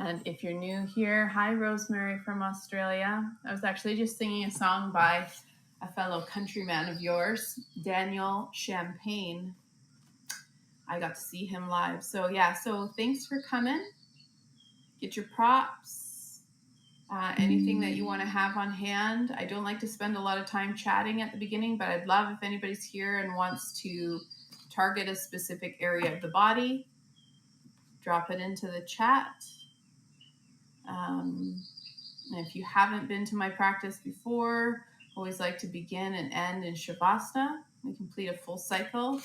And if you're new here, hi, Rosemary from Australia. I was actually just singing a song by a fellow countryman of yours, Daniel Champagne. I got to see him live. So thanks for coming. Get your props, anything that you want to have on hand. I don't like to spend a lot of time chatting at the beginning, but I'd love if anybody's here and wants to target a specific area of the body, drop it into the chat. And if you haven't been to my practice before, always like to begin and end in Shavasana. We complete a full cycle.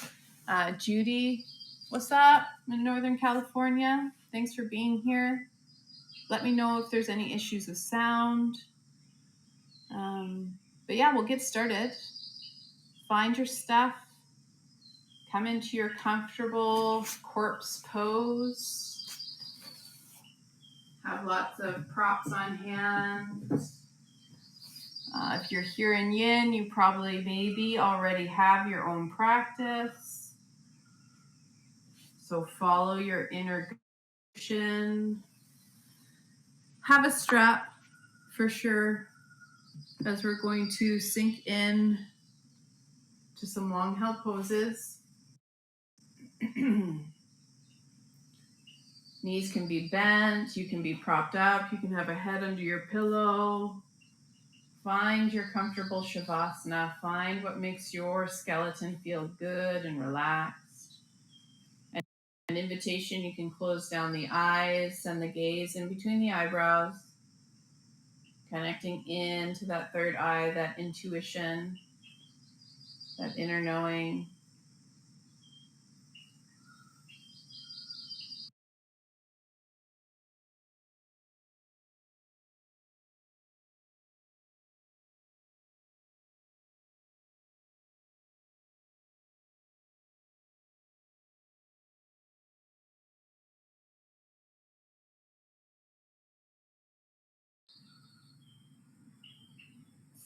Judy, what's up in Northern California? Thanks for being here. Let me know if there's any issues with sound. We'll get started. Find your stuff. Come into your comfortable corpse pose. Have lots of props on hand. If you're here in Yin, you probably maybe already have your own practice. So follow your inner intuition. Have a strap for sure, as we're going to sink in to some long held poses. Knees can be bent, you can be propped up, you can have a head under your pillow. Find your comfortable Shavasana. Find what makes your skeleton feel good and relaxed. And an invitation, you can close down the eyes, send the gaze in between the eyebrows, connecting into that third eye, that intuition, that inner knowing.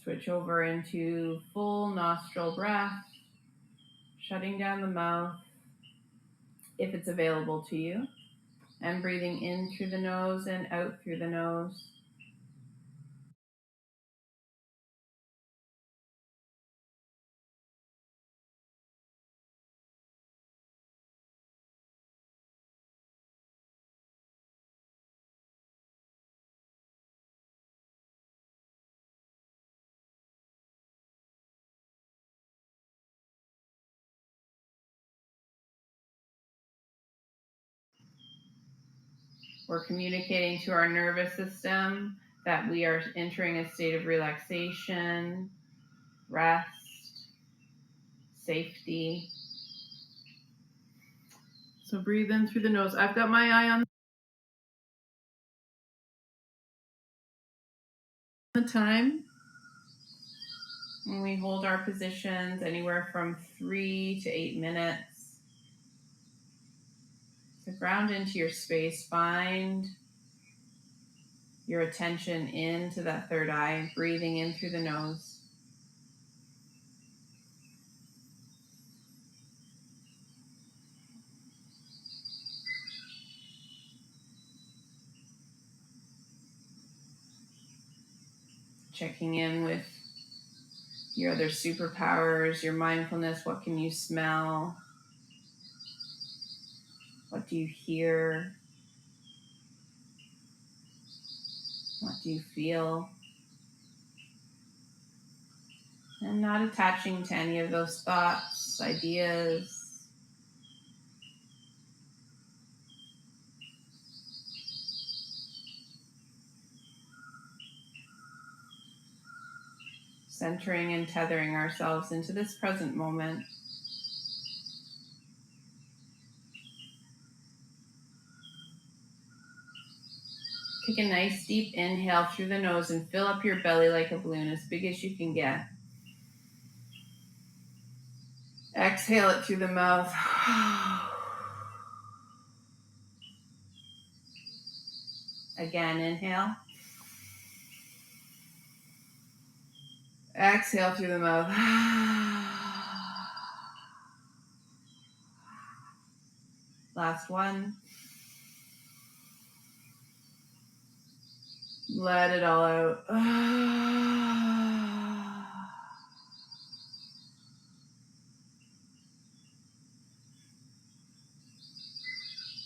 Switch over into full nostril breath, shutting down the mouth if it's available to you, and breathing in through the nose and out through the nose. We're communicating to our nervous system that we are entering a state of relaxation, rest, safety. So breathe in through the nose. I've got my eye on the time. And we hold our positions anywhere from 3 to 8 minutes. So ground into your space. Find your attention into that third eye, breathing in through the nose. Checking in with your other superpowers, your mindfulness. What can you smell? What do you hear? What do you feel? And not attaching to any of those thoughts, ideas. Centering and tethering ourselves into this present moment. Take a nice deep inhale through the nose and fill up your belly like a balloon, as big as you can get. Exhale it through the mouth. Again, inhale. Exhale through the mouth. Last one. Let it all out.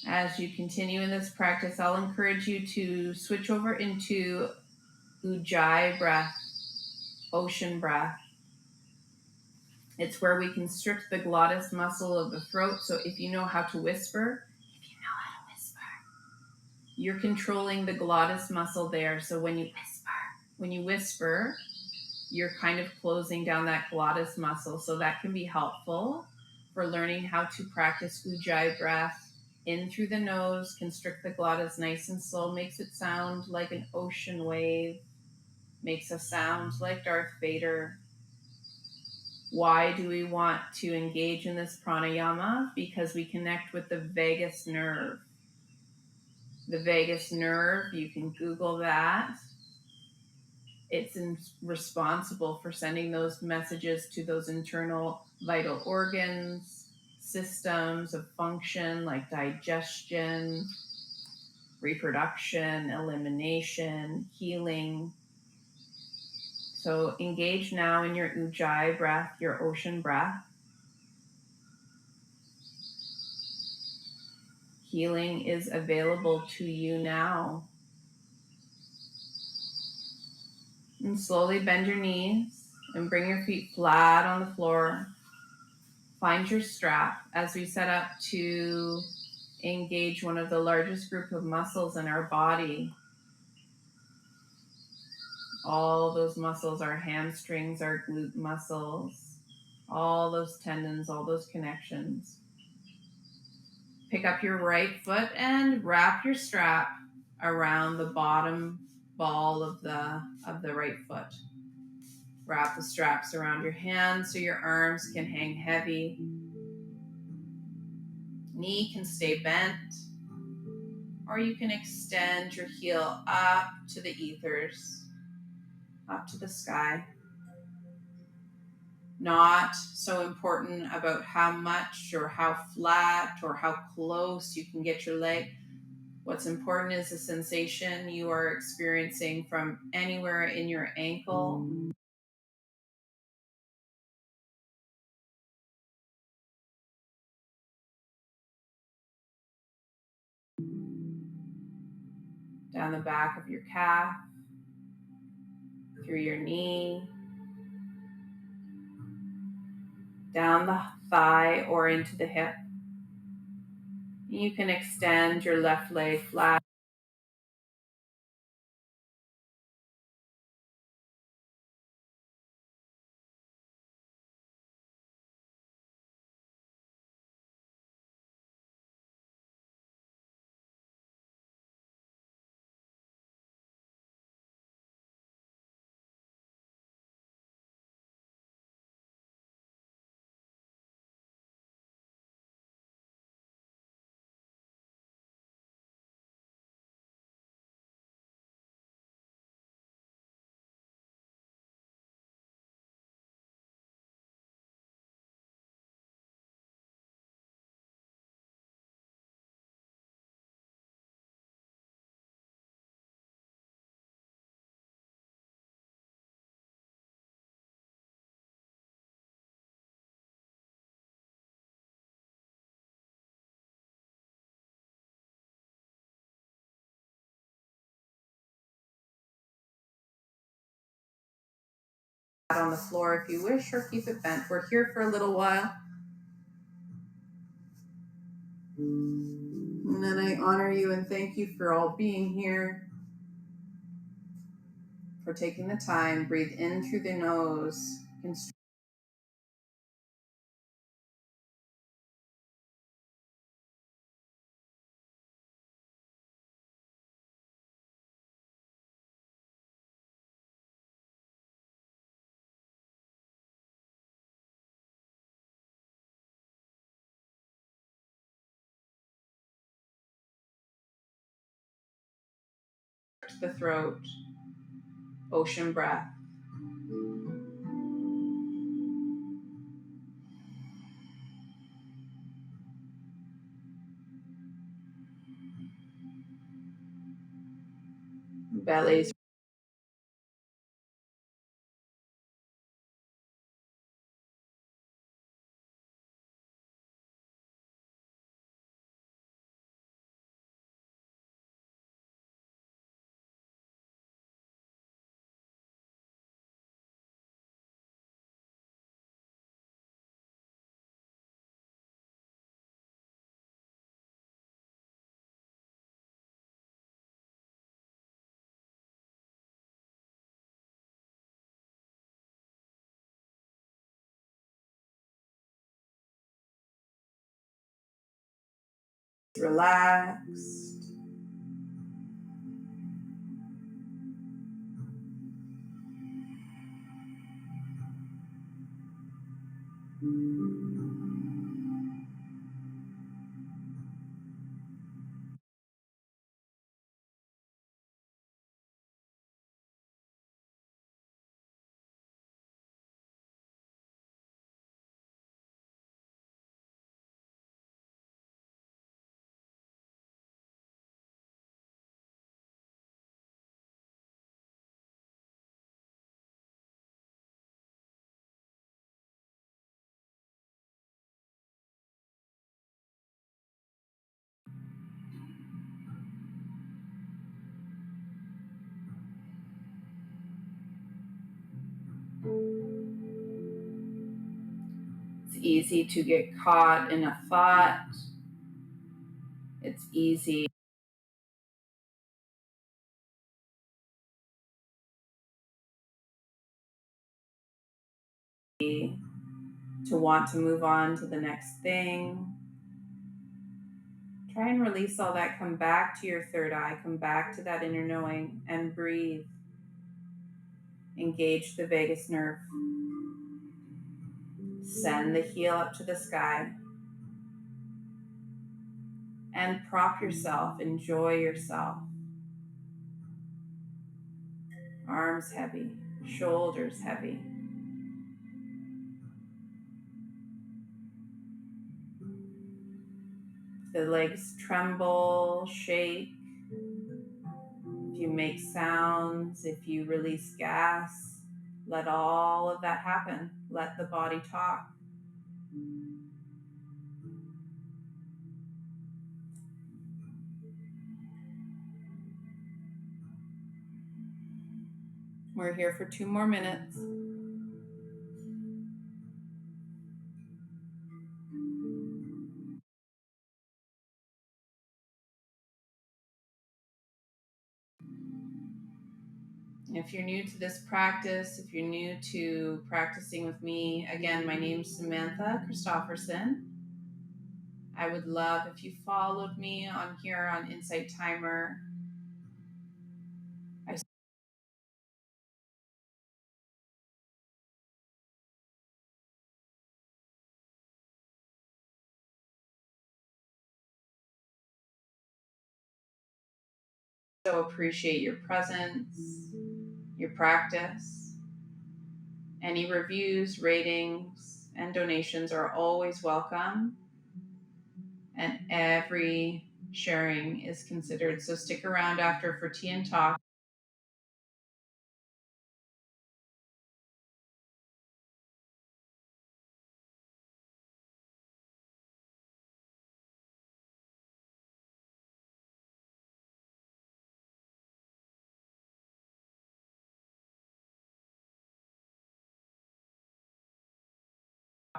As you continue in this practice, I'll encourage you to switch over into Ujjayi breath, ocean breath. It's where we constrict the glottis muscle of the throat. So if you know how to whisper, you're controlling the glottis muscle there. So when you whisper, you're kind of closing down that glottis muscle. So that can be helpful for learning how to practice Ujjayi breath. In through the nose, constrict the glottis nice and slow, makes it sound like an ocean wave, makes a sound like Darth Vader. Why do we want to engage in this pranayama? Because we connect with the vagus nerve. The vagus nerve, you can Google that. It's responsible for sending those messages to those internal vital organs, systems of function like digestion, reproduction, elimination, healing. So engage now in your Ujjayi breath, your ocean breath. Healing is available to you now. And slowly bend your knees and bring your feet flat on the floor. Find your strap as we set up to engage one of the largest group of muscles in our body. All those muscles, our hamstrings, our glute muscles, all those tendons, all those connections. Pick up your right foot and wrap your strap around the bottom ball of the right foot. Wrap the straps around your hands so your arms can hang heavy. Knee can stay bent, or you can extend your heel up to the ethers, up to the sky. Not so important about how much or how flat or how close you can get your leg. What's important is the sensation you are experiencing from anywhere in your ankle down the back of your calf, through your knee, down the thigh or into the hip. You can extend your left leg flat. On the floor if you wish, or keep it bent. We're here for a little while. And then I honor you and thank you for all being here, for taking the time. Breathe in through the nose. The throat, ocean breath. Bellies relaxed. It's easy to get caught in a thought. It's easy to want to move on to the next thing. Try and release all that. Come back to your third eye. Come back to that inner knowing and breathe. Engage the vagus nerve. Send the heel up to the sky. And prop yourself. Enjoy yourself. Arms heavy. Shoulders heavy. The legs tremble, shake. If you make sounds, if you release gas, let all of that happen. Let the body talk. We're here for 2 more minutes. If you're new to this practice, if you're new to practicing with me, again, my name's Samantha Kristoferson. I would love if you followed me on here on Insight Timer. I so appreciate your presence, your practice. Any reviews, ratings, and donations are always welcome, and every sharing is considered. So stick around after for tea and talk.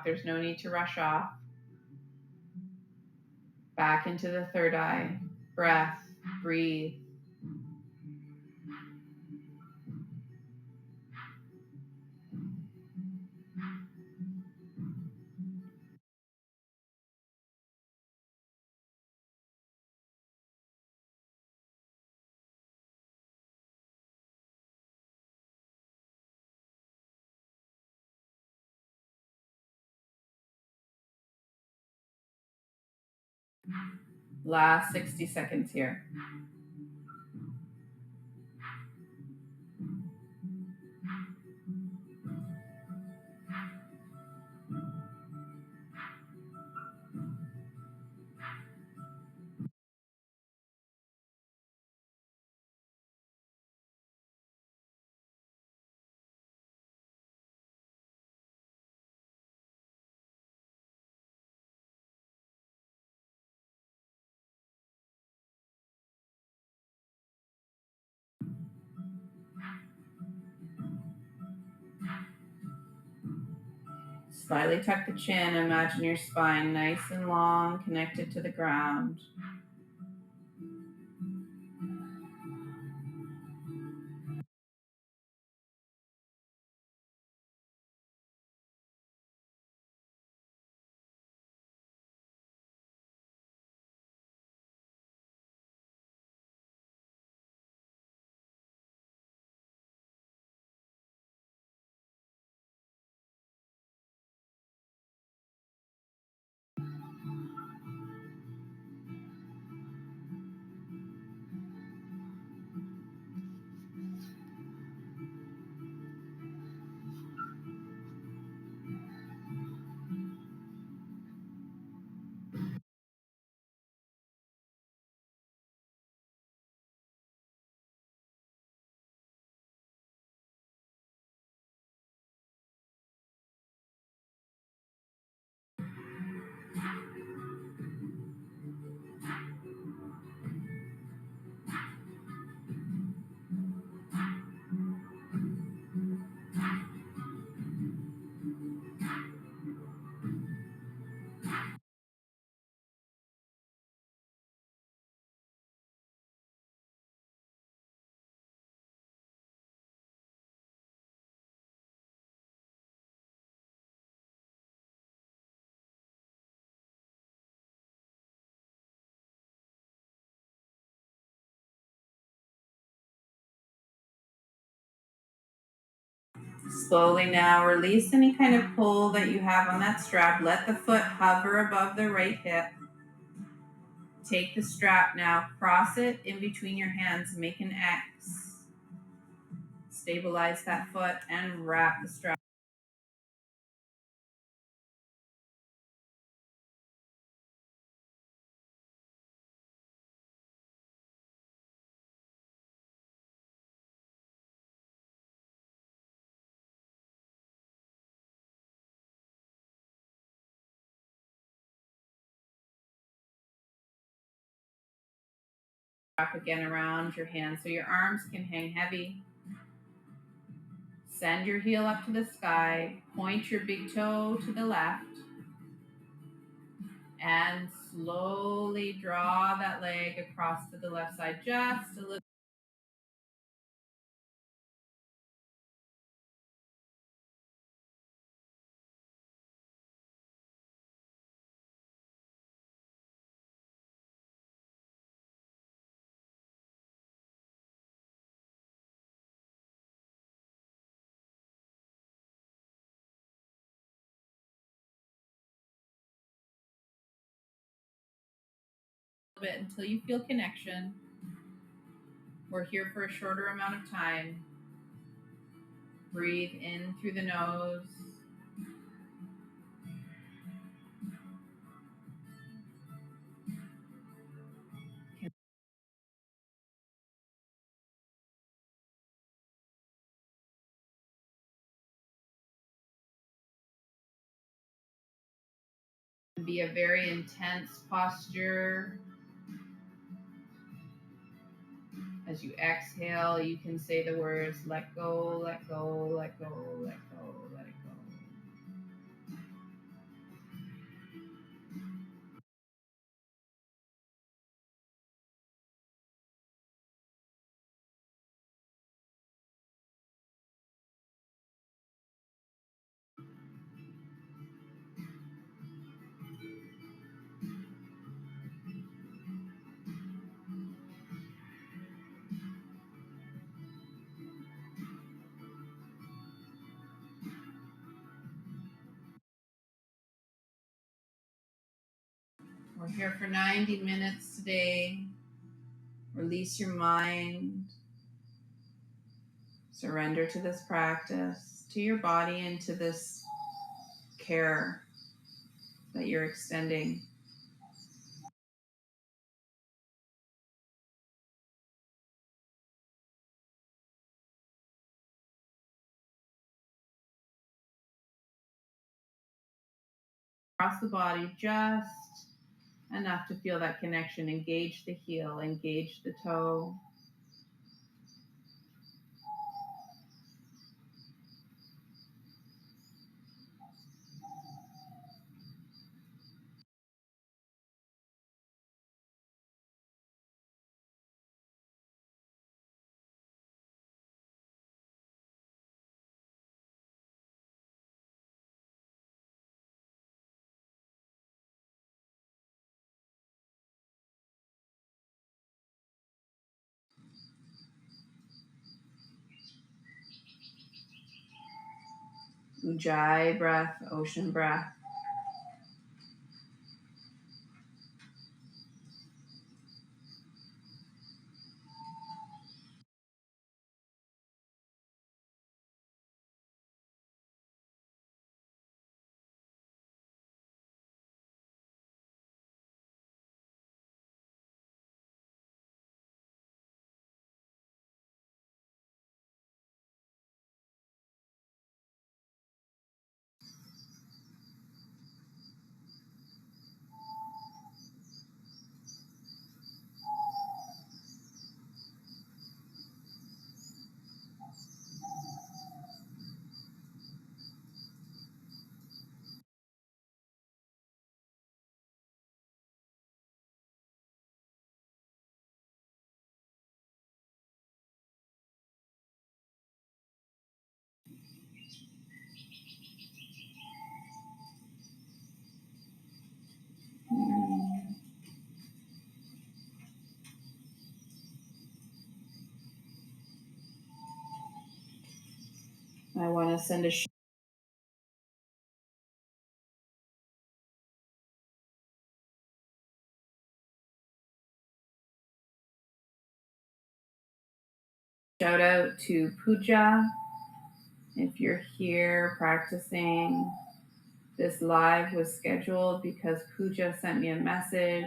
There's no need to rush off. Back into the third eye. Breath, breathe. Last 60 seconds here. Slightly tuck the chin. Imagine your spine nice and long, connected to the ground. Slowly now release any kind of pull that you have on that strap. Let the foot hover above the right hip. Take the strap now, cross it in between your hands, make an X. Stabilize that foot and wrap the strap. Wrap again around your hands so your arms can hang heavy. Send your heel up to the sky. Point your big toe to the left. And slowly draw that leg across to the left side just a little. Bit until you feel connection. We're here for a shorter amount of time. Breathe in through the nose. Be a very intense posture. As you exhale, you can say the words, let go, let go, let go, let go, let it go. We're here for 90 minutes today. Release your mind. Surrender to this practice, to your body, and to this care that you're extending. Across the body, just enough to feel that connection. Engage the heel, engage the toe. Ujjayi breath, ocean breath. want to send a shout out to Pooja. If you're here practicing, this live was scheduled because Pooja sent me a message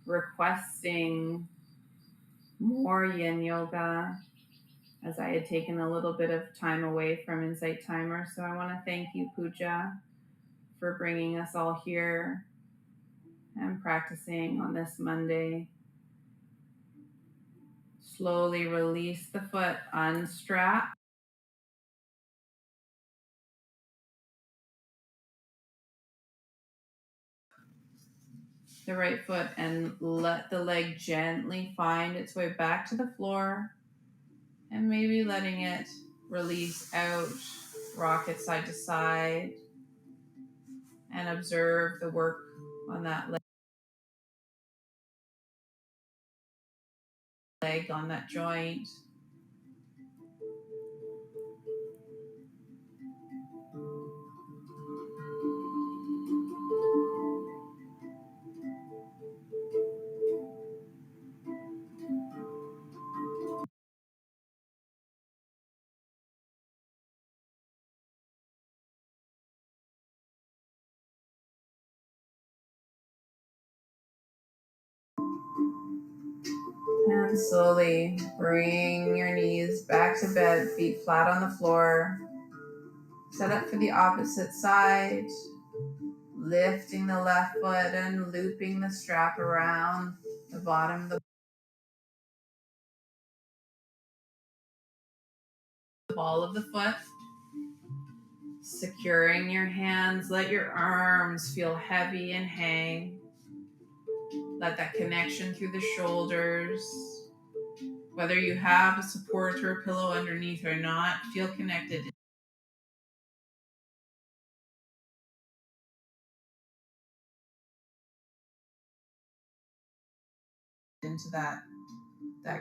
requesting more yin yoga as I had taken a little bit of time away from Insight Timer. So I want to thank you, Pooja, for bringing us all here and practicing on this Monday. Slowly release the foot, unstrap. The right foot and let the leg gently find its way back to the floor, and maybe letting it release out, rock it side to side, and observe the work on that leg, on that joint. And slowly bring your knees back to bed, feet flat on the floor. Set up for the opposite side, lifting the left foot and looping the strap around the bottom of the ball of the foot. Securing your hands, let your arms feel heavy and hang. Let that connection through the shoulders. Whether you have a support or a pillow underneath or not, feel connected into that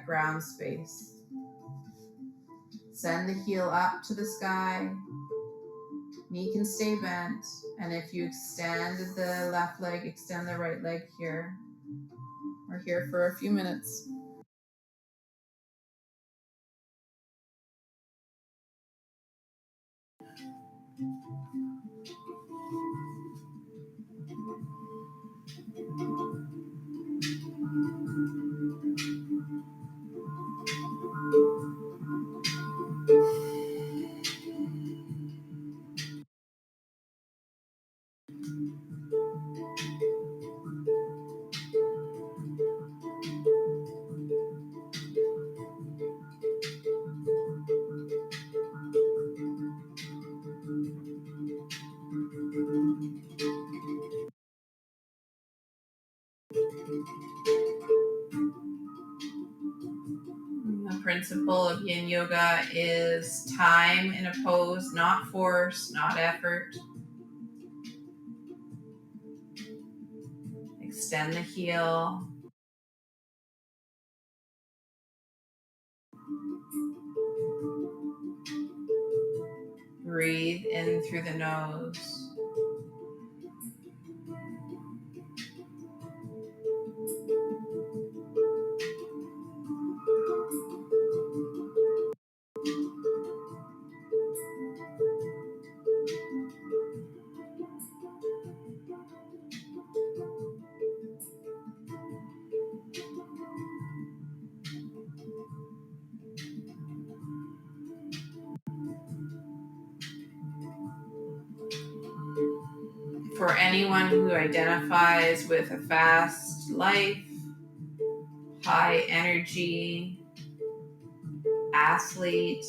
ground space. Send the heel up to the sky. Knee can stay bent. And if you extend the left leg, extend the right leg here. We're here for a few minutes. The principle of Yin Yoga is time in a pose, not force, not effort. Extend the heel. Breathe in through the nose. For anyone who identifies with a fast life, high energy, athlete,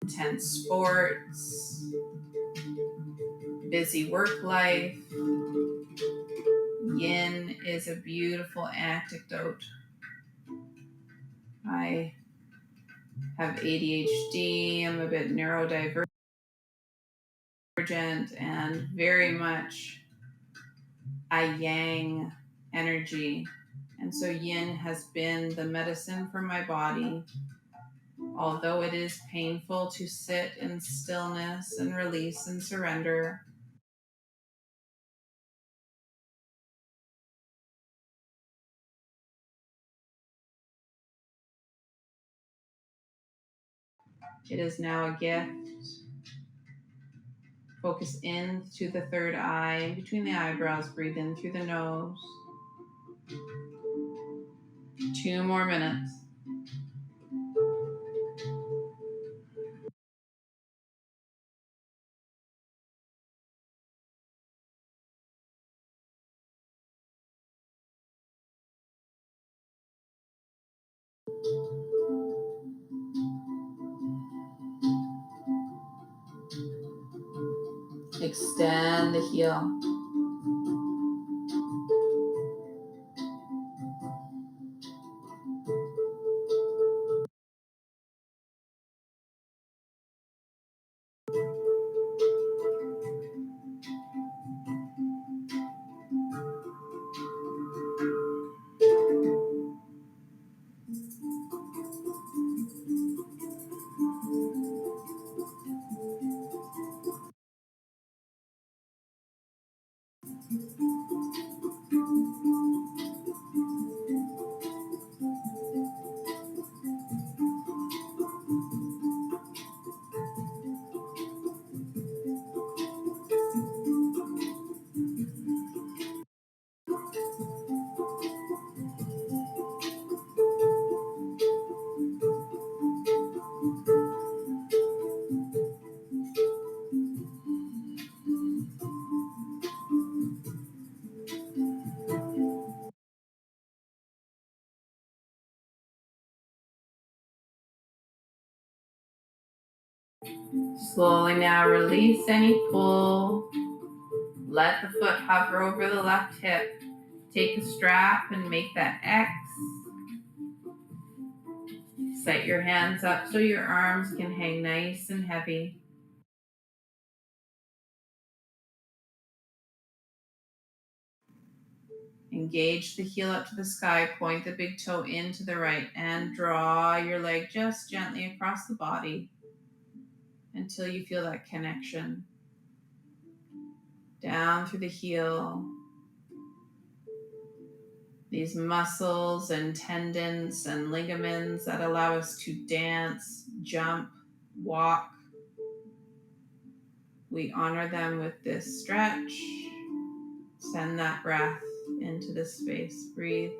intense sports, busy work life, Yin is a beautiful antidote. I have ADHD, I'm a bit neurodivergent, and very much a yang energy. And so yin has been the medicine for my body. Although it is painful to sit in stillness and release and surrender, it is now a gift. Focus in to the third eye, in between the eyebrows. Breathe in through the nose. 2 more minutes. Extend the heel. Slowly now release any pull. Let the foot hover over the left hip. Take a strap and make that X. Set your hands up so your arms can hang nice and heavy. Engage the heel up to the sky. Point the big toe into the right and draw your leg just gently across the body until you feel that connection. Down through the heel. These muscles and tendons and ligaments that allow us to dance, jump, walk. We honor them with this stretch. Send that breath into the space. Breathe.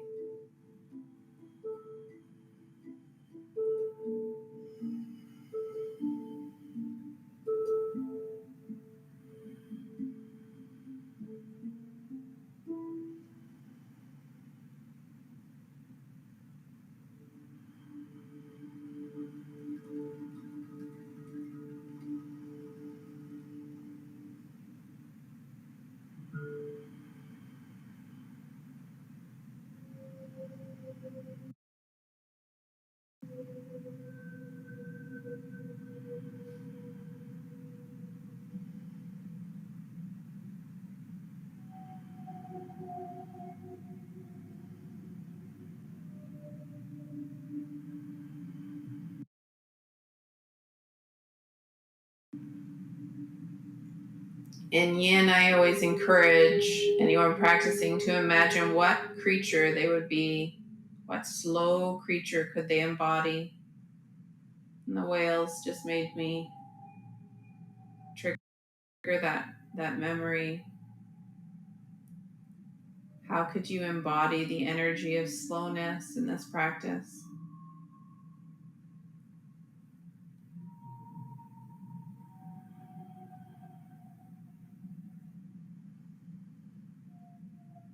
In yin, I always encourage anyone practicing to imagine what creature they would be, what slow creature could they embody. And the whales just made me trigger that memory. How could you embody the energy of slowness in this practice?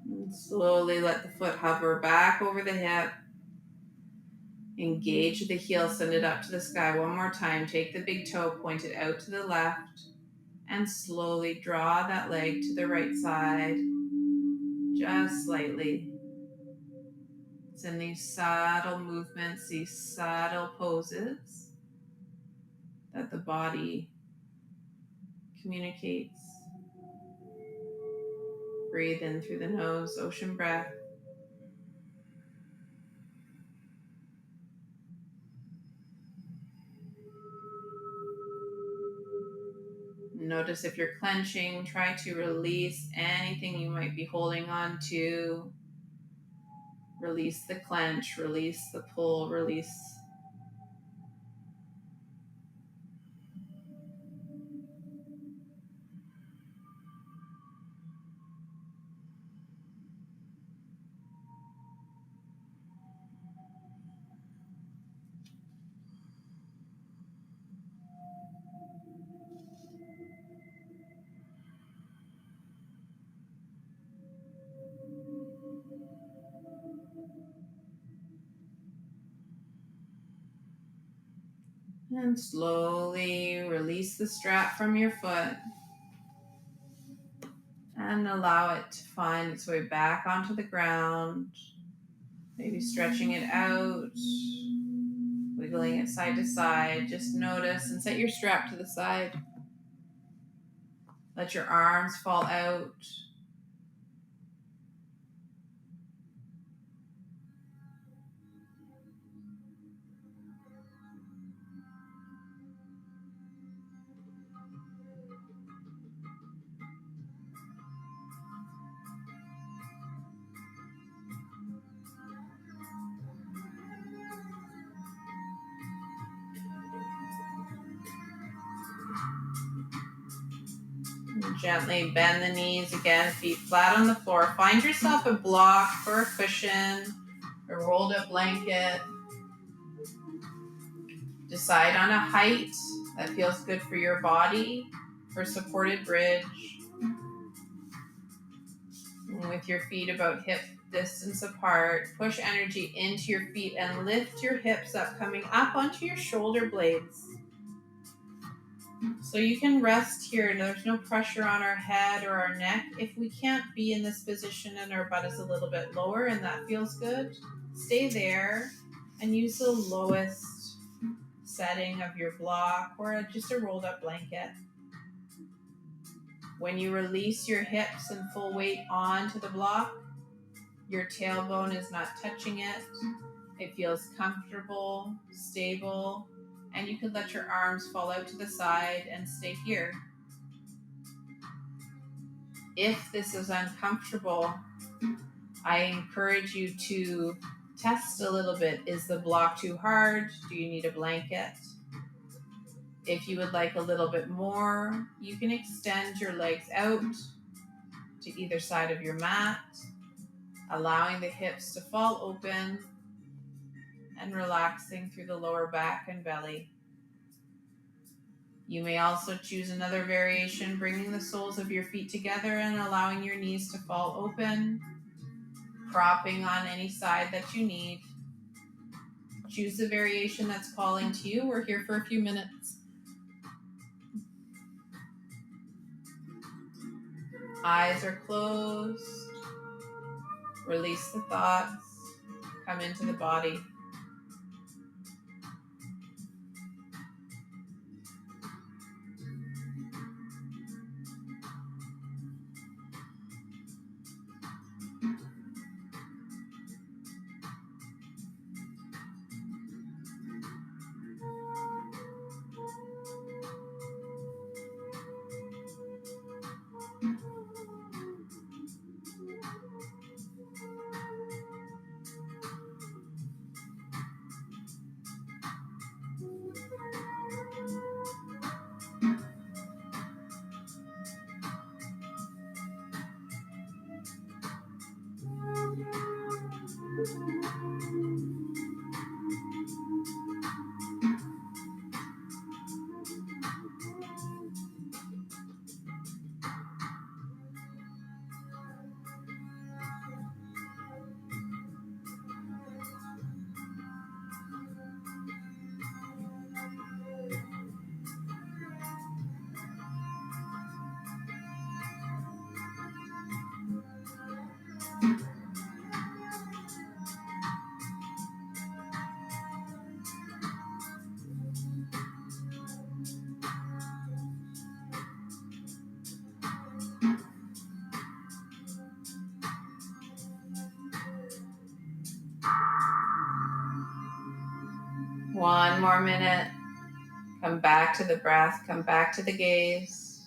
And slowly let the foot hover back over the hip. Engage the heel, send it up to the sky. One more time. Take the big toe, point it out to the left, and slowly draw that leg to the right side, just slightly. It's in these subtle movements, these subtle poses, that the body communicates. Breathe in through the nose, ocean breath. Notice if you're clenching, try to release anything you might be holding on to. Release the clench, release the pull, release. And slowly release the strap from your foot and allow it to find its way back onto the ground. Maybe stretching it out, wiggling it side to side. Just notice and set your strap to the side. Let your arms fall out. And gently bend the knees again, feet flat on the floor. Find yourself a block or a cushion, a rolled up blanket. Decide on a height that feels good for your body for supported bridge. And with your feet about hip distance apart, push energy into your feet and lift your hips up, coming up onto your shoulder blades. So you can rest here. There's no pressure on our head or our neck. If we can't be in this position and our butt is a little bit lower and that feels good, stay there and use the lowest setting of your block or just a rolled up blanket. When you release your hips and full weight onto the block, your tailbone is not touching it. It feels comfortable, stable, and you can let your arms fall out to the side and stay here. If this is uncomfortable, I encourage you to test a little bit. Is the block too hard? Do you need a blanket? If you would like a little bit more, you can extend your legs out to either side of your mat, allowing the hips to fall open and relaxing through the lower back and belly. You may also choose another variation, bringing the soles of your feet together and allowing your knees to fall open, propping on any side that you need. Choose the variation that's calling to you. We're here for a few minutes. Eyes are closed. Release the thoughts. Come into the body. One more minute. Come back to the breath. Come back to the gaze.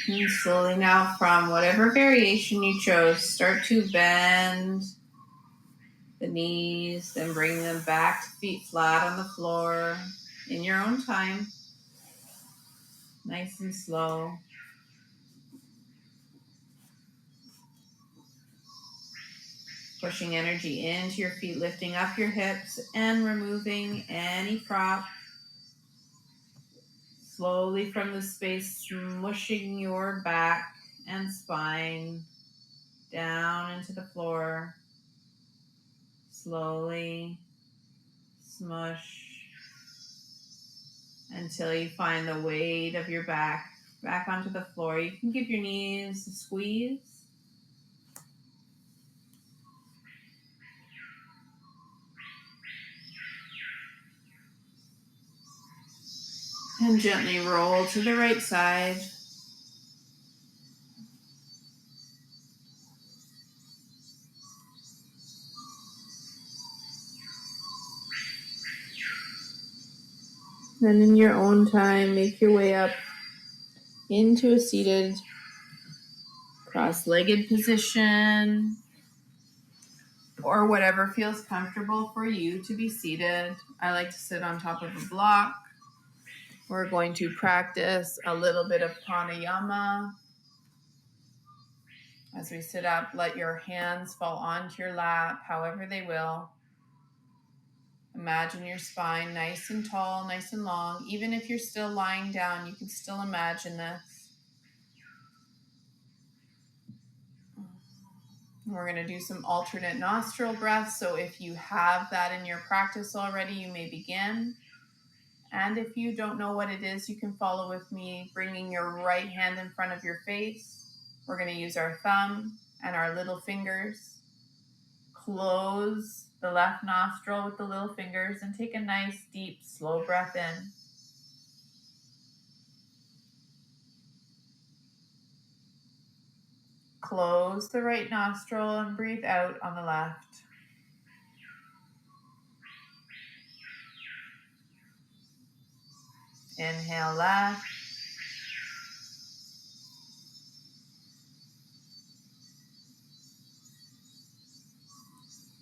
And slowly now, from whatever variation you chose, start to bend the knees, then bring them back to feet flat on the floor in your own time. Nice and slow. Pushing energy into your feet, lifting up your hips and removing any prop. Slowly from the space, smushing your back and spine down into the floor. Slowly smush until you find the weight of your back onto the floor. You can give your knees a squeeze. And gently roll to the right side. Then in your own time, make your way up into a seated cross-legged position or whatever feels comfortable for you to be seated. I like to sit on top of a block. We're going to practice a little bit of pranayama. As we sit up, let your hands fall onto your lap, however they will. Imagine your spine nice and tall, nice and long. Even if you're still lying down, you can still imagine this. We're going to do some alternate nostril breaths. So if you have that in your practice already, you may begin. And if you don't know what it is, you can follow with me, bringing your right hand in front of your face. We're going to use our thumb and our little fingers. Close the left nostril with the little fingers and take a nice, deep, slow breath in. Close the right nostril and breathe out on the left. Inhale left.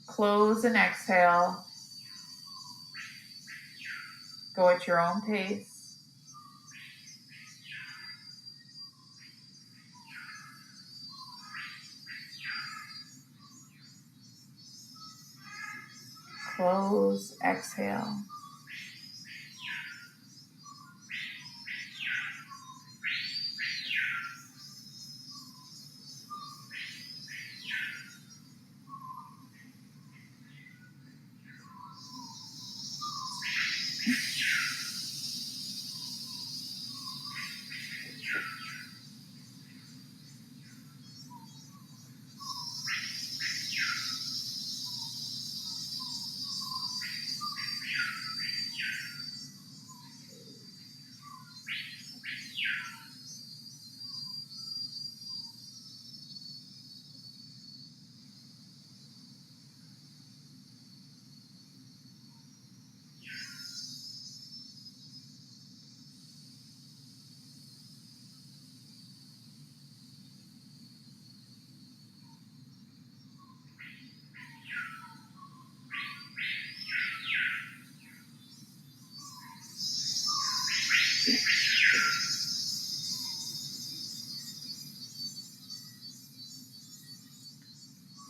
Close and exhale. Go at your own pace. Close, exhale.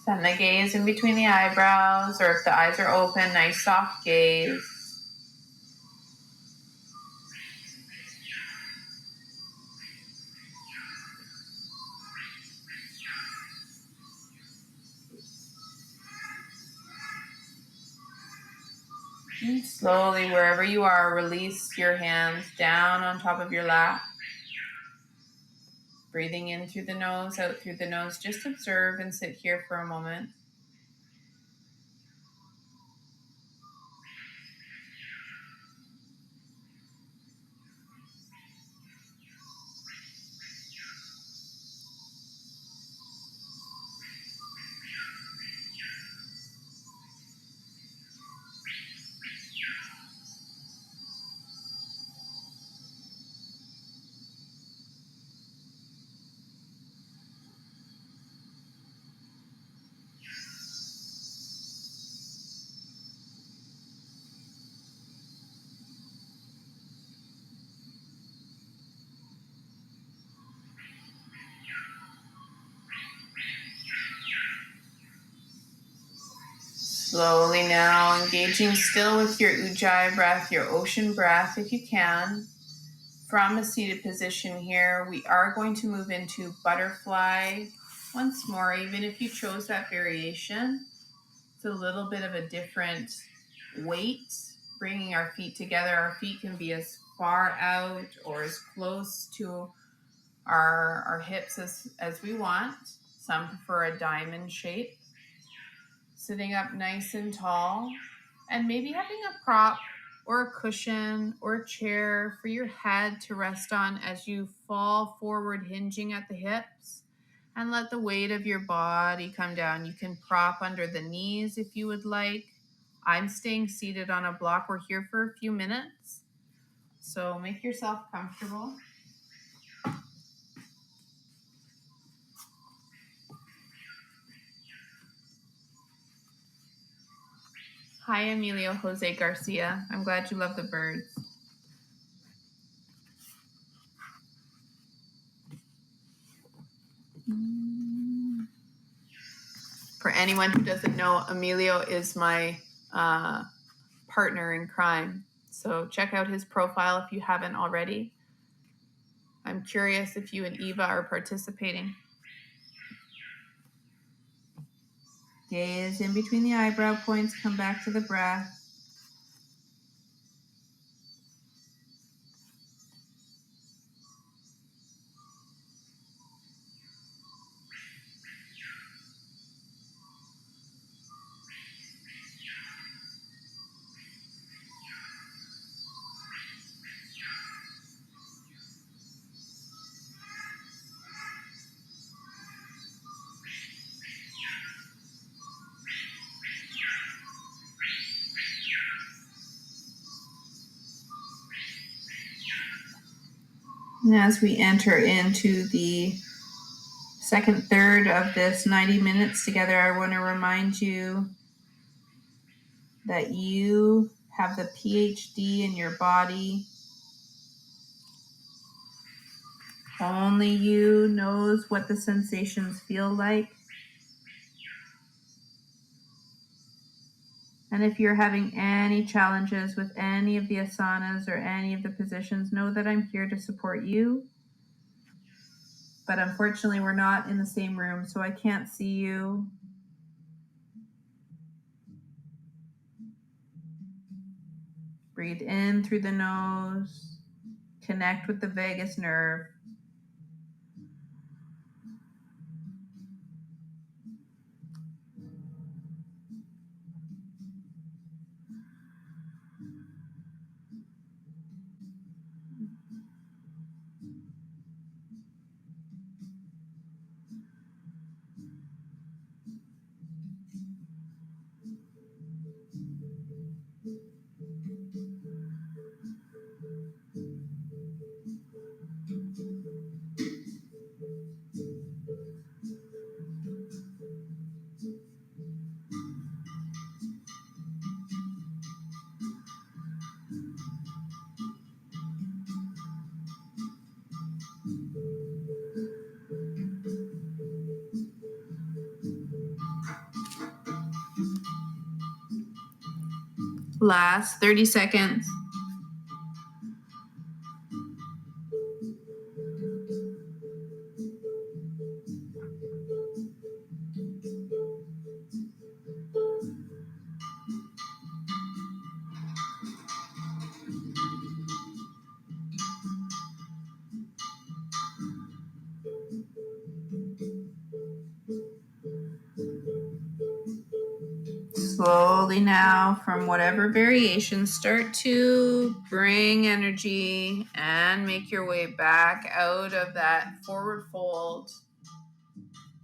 Send the gaze in between the eyebrows, or if the eyes are open, nice soft gaze. And slowly, wherever you are, release your hands down on top of your lap. Breathing in through the nose, out through the nose. Just observe and sit here for a moment. Slowly now engaging still with your Ujjayi breath, your ocean breath, if you can. From a seated position here, we are going to move into butterfly once more, even if you chose that variation. It's a little bit of a different weight, bringing our feet together. Our feet can be as far out or as close to our hips as we want. Some prefer a diamond shape. Sitting up nice and tall, and maybe having a prop or a cushion or a chair for your head to rest on as you fall forward, hinging at the hips, and let the weight of your body come down. You can prop under the knees if you would like. I'm staying seated on a block. We're here for a few minutes, so make yourself comfortable. Hi, Emilio Jose Garcia. I'm glad you love the birds. For anyone who doesn't know, Emilio is my partner in crime. So check out his profile if you haven't already. I'm curious if you and Eva are participating. Gaze in between the eyebrow points, come back to the breath. And as we enter into the second third of this 90 minutes together, I want to remind you that you have the PhD in your body. Only you knows what the sensations feel like. And if you're having any challenges with any of the asanas or any of the positions, know that I'm here to support you. But unfortunately, we're not in the same room, so I can't see you. Breathe in through the nose. Connect with the vagus nerve. Last 30 seconds. Slowly now, from whatever variation, start to bring energy and make your way back out of that forward fold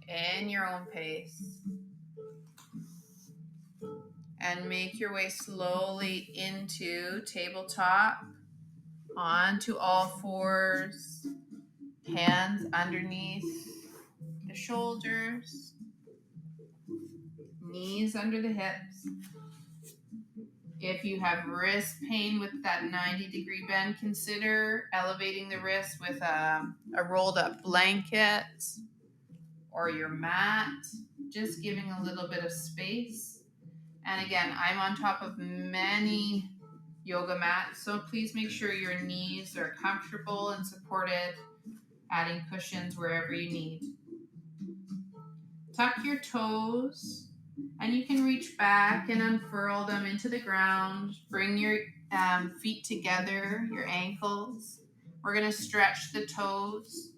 in your own pace. And make your way slowly into tabletop, onto all fours, hands underneath the shoulders, knees under the hips. If you have wrist pain with that 90-degree bend, consider elevating the wrist with a rolled up blanket or your mat, just giving a little bit of space. And again, I'm on top of many yoga mats, so please make sure your knees are comfortable and supported, adding cushions wherever you need. Tuck your toes, and you can reach back and unfurl them into the ground. Bring your feet together, your ankles. We're going to stretch the toes.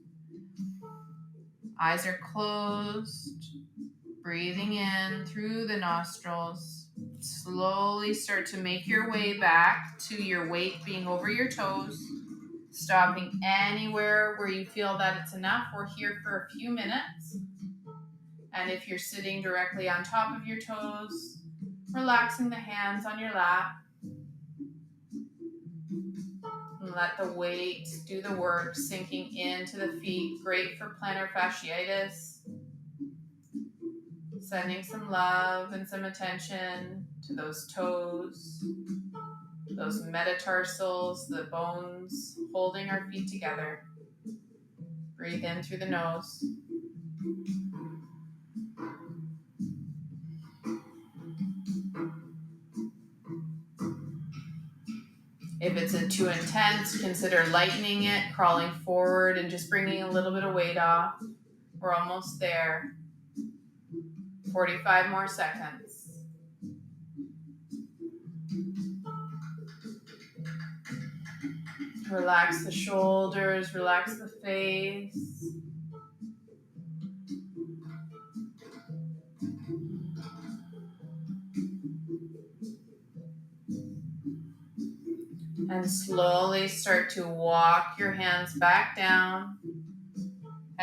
Eyes are closed. Breathing in through the nostrils. Slowly start to make your way back to your weight being over your toes. Stopping anywhere where you feel that it's enough. We're here for a few minutes. And if you're sitting directly on top of your toes, relaxing the hands on your lap. And let the weight do the work, sinking into the feet. Great for plantar fasciitis. Sending some love and some attention to those toes, those metatarsals, the bones holding our feet together. Breathe in through the nose. If it's too intense, consider lightening it, crawling forward and just bringing a little bit of weight off. We're almost there. 45 more seconds. Relax the shoulders, relax the face. And slowly start to walk your hands back down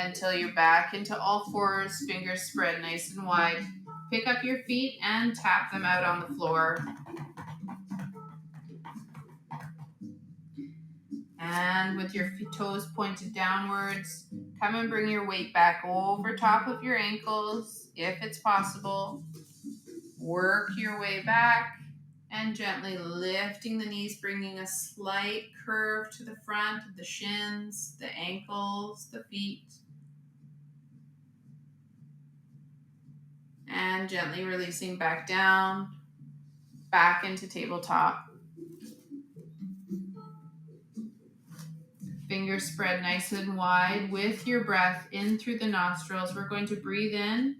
until you're back into all fours, fingers spread nice and wide. Pick up your feet and tap them out on the floor. And with your toes pointed downwards, come and bring your weight back over top of your ankles, if it's possible. Work your way back and gently lifting the knees, bringing a slight curve to the front of the shins, the ankles, the feet. And gently releasing back down, back into tabletop. Fingers spread nice and wide with your breath in through the nostrils. We're going to breathe in,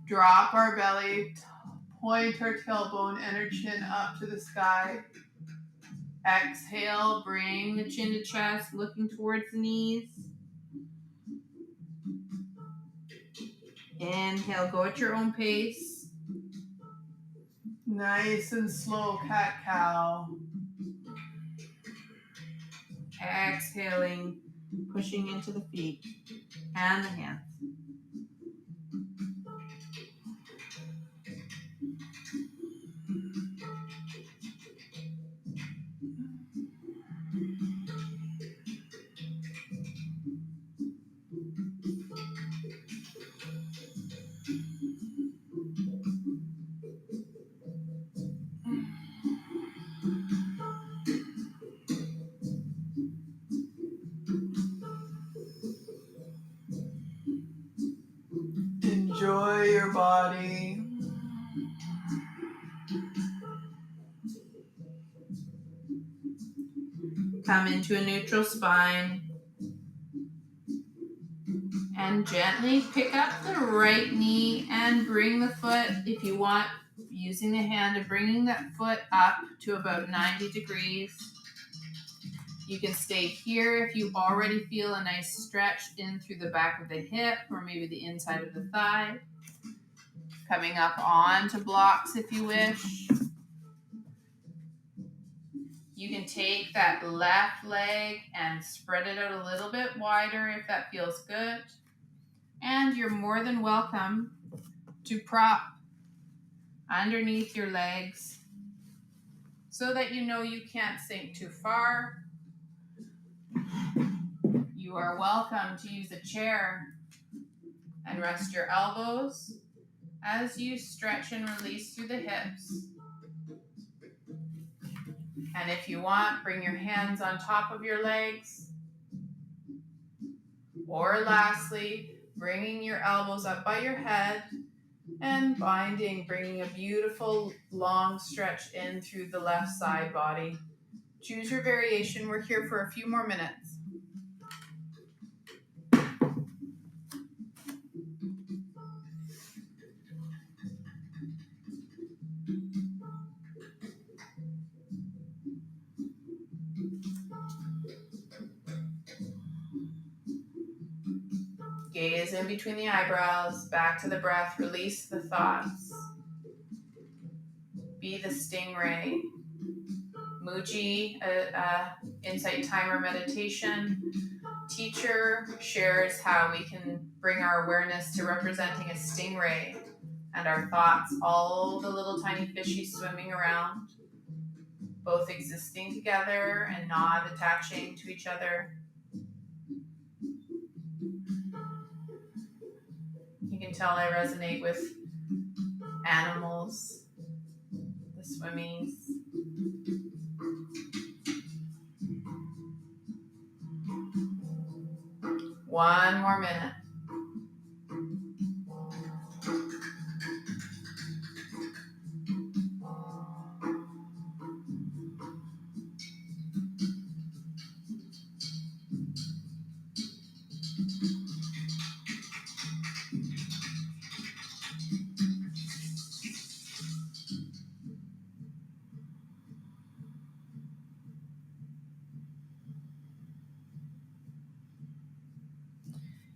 drop our belly, point our tailbone and our chin up to the sky. Exhale, bring the chin to chest, looking towards the knees. Inhale, go at your own pace. Nice and slow, cat-cow. Exhaling, pushing into the feet and the hands. Enjoy your body. Come into a neutral spine. And gently pick up the right knee and bring the foot, if you want, using the hand and bringing that foot up to about 90 degrees. You can stay here if you already feel a nice stretch in through the back of the hip or maybe the inside of the thigh. Coming up onto blocks if you wish. You can take that left leg and spread it out a little bit wider if that feels good. And you're more than welcome to prop underneath your legs so that you know you can't sink too far. You are welcome to use a chair and rest your elbows as you stretch and release through the hips. And if you want, bring your hands on top of your legs. Or lastly, bringing your elbows up by your head And binding, bringing a beautiful long stretch in through the left side body. Choose your variation. We're here for a few more minutes. Gaze in between the eyebrows, back to the breath, release the thoughts. Be the stingray. Muji, Insight Timer Meditation teacher, shares how we can bring our awareness to representing a stingray and our thoughts, all the little tiny fishies swimming around, both existing together and not attaching to each other. You can tell I resonate with animals, the swimmies. One more minute.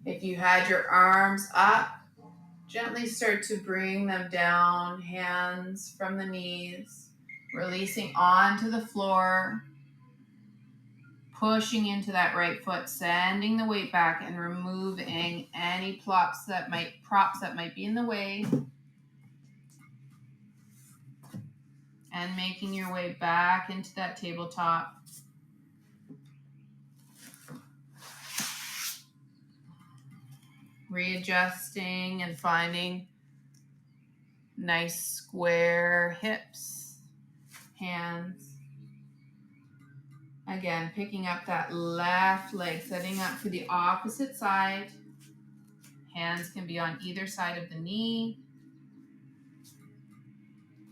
If you had your arms up, gently start to bring them down, hands from the knees, releasing onto the floor, pushing into that right foot, sending the weight back and removing any props that might be in the way, and making your way back into that tabletop. Readjusting and finding nice square hips, hands. Again, picking up that left leg, setting up for the opposite side. Hands can be on either side of the knee.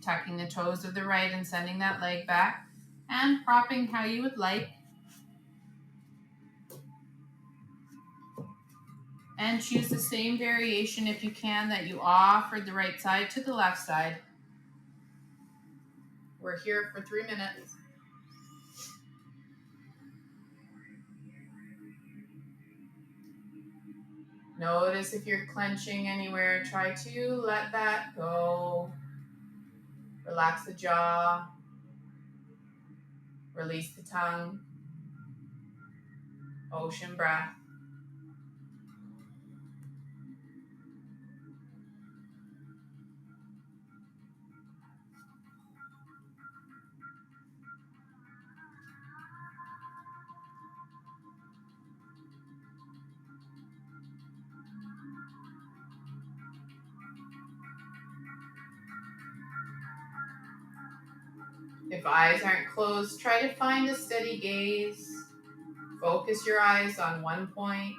Tucking the toes of the right and sending that leg back. And propping how you would like. And choose the same variation if you can that you offered the right side to the left side. We're here for 3 minutes. Notice if you're clenching anywhere, try to let that go. Relax the jaw. Release the tongue. Ocean breath. If eyes aren't closed, try to find a steady gaze. Focus your eyes on one point.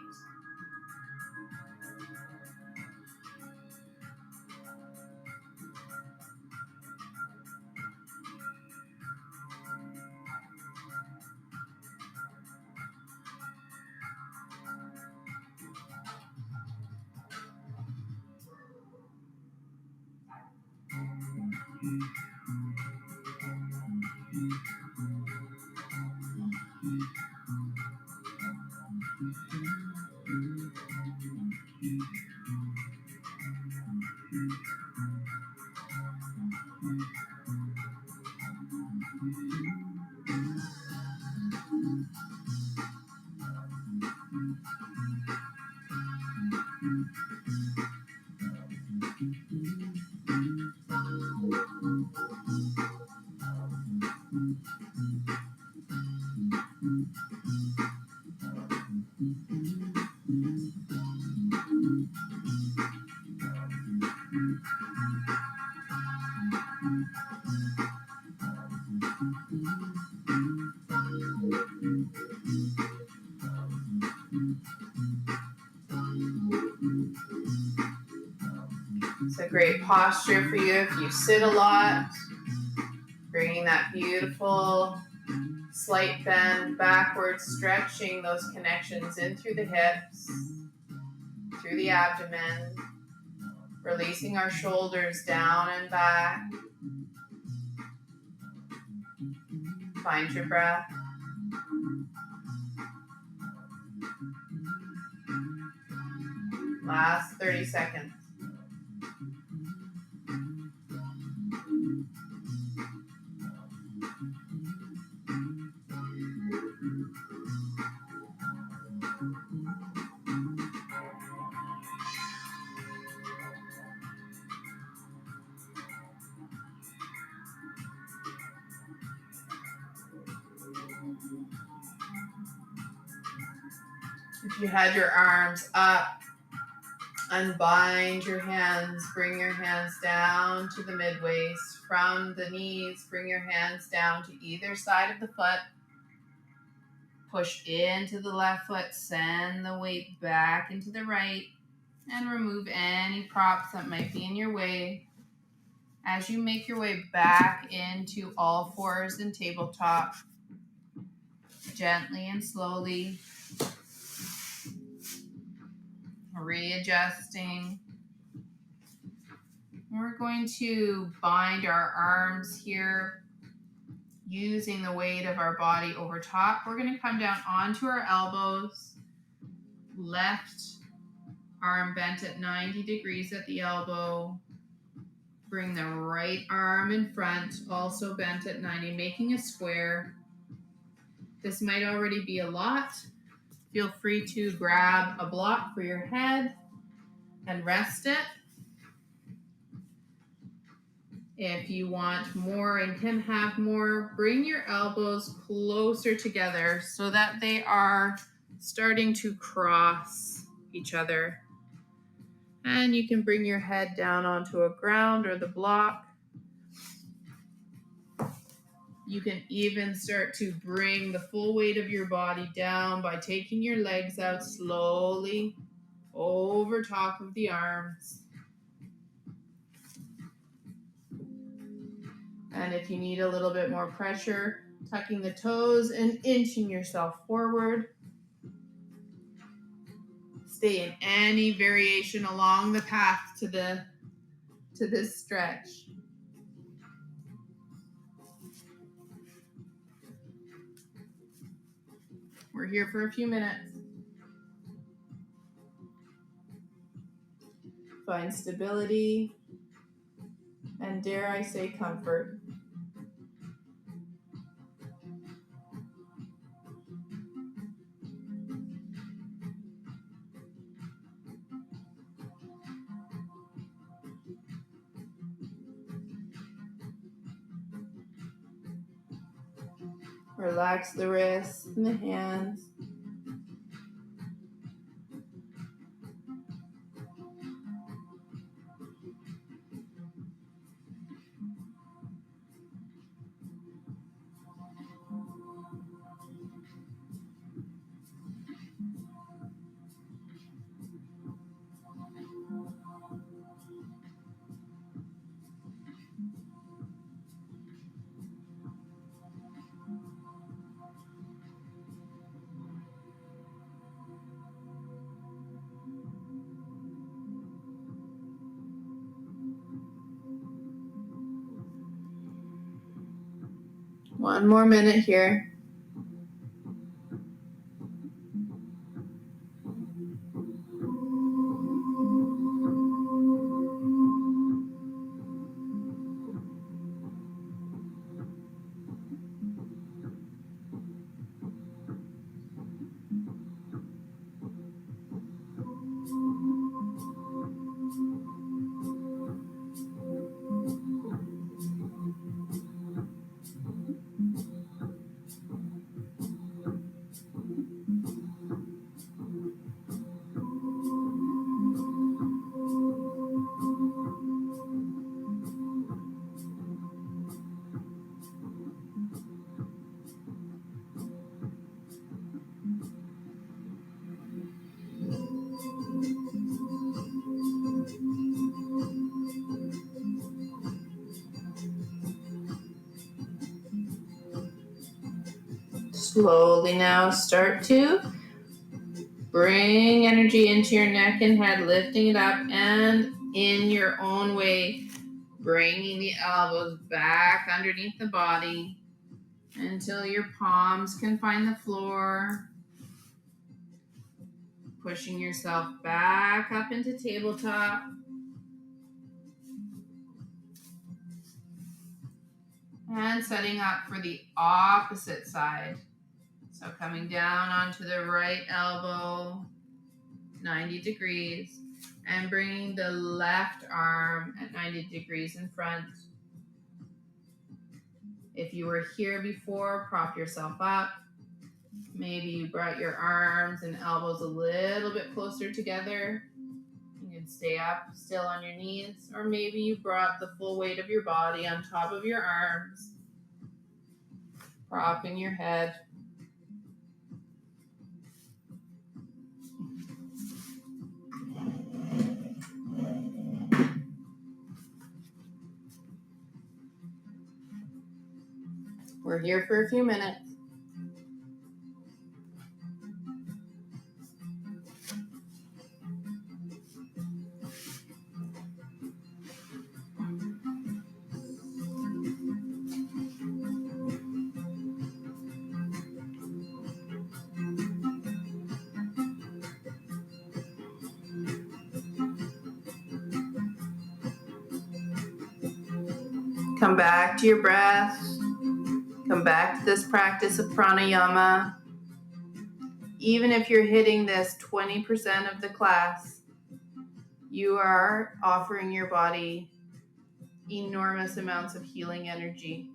great posture for you if you sit a lot. Bringing that beautiful slight bend backwards, stretching those connections in through the hips, through the abdomen, releasing our shoulders down and back. Find your breath. Last 30 seconds. If you had your arms up, unbind your hands, bring your hands down to the mid-waist. From the knees, bring your hands down to either side of the foot. Push into the left foot, send the weight back into the right, and remove any props that might be in your way. As you make your way back into all fours and tabletop, gently and slowly, readjusting. We're going to bind our arms here using the weight of our body over top. We're going to come down onto our elbows, left arm bent at 90 degrees at the elbow. Bring the right arm in front, also bent at 90, making a square. This might already be a lot. Feel free to grab a block for your head and rest it. If you want more and can have more, bring your elbows closer together so that they are starting to cross each other. And you can bring your head down onto a ground or the block. You can even start to bring the full weight of your body down by taking your legs out slowly over top of the arms. And if you need a little bit more pressure, tucking the toes and inching yourself forward. Stay in any variation along the path to this stretch. We're here for a few minutes. Find stability and, dare I say, comfort. Relax the wrists and the hands. One more minute here. Slowly now start to bring energy into your neck and head, lifting it up, and in your own way, bringing the elbows back underneath the body until your palms can find the floor. Pushing yourself back up into tabletop. And setting up for the opposite side. So coming down onto the right elbow, 90 degrees, and bringing the left arm at 90 degrees in front. If you were here before, prop yourself up. Maybe you brought your arms and elbows a little bit closer together. You can stay up still on your knees, or maybe you brought the full weight of your body on top of your arms, propping your head. We're here for a few minutes. Come back to your breath. Come back to this practice of pranayama. Even if you're hitting this 20% of the class, you are offering your body enormous amounts of healing energy.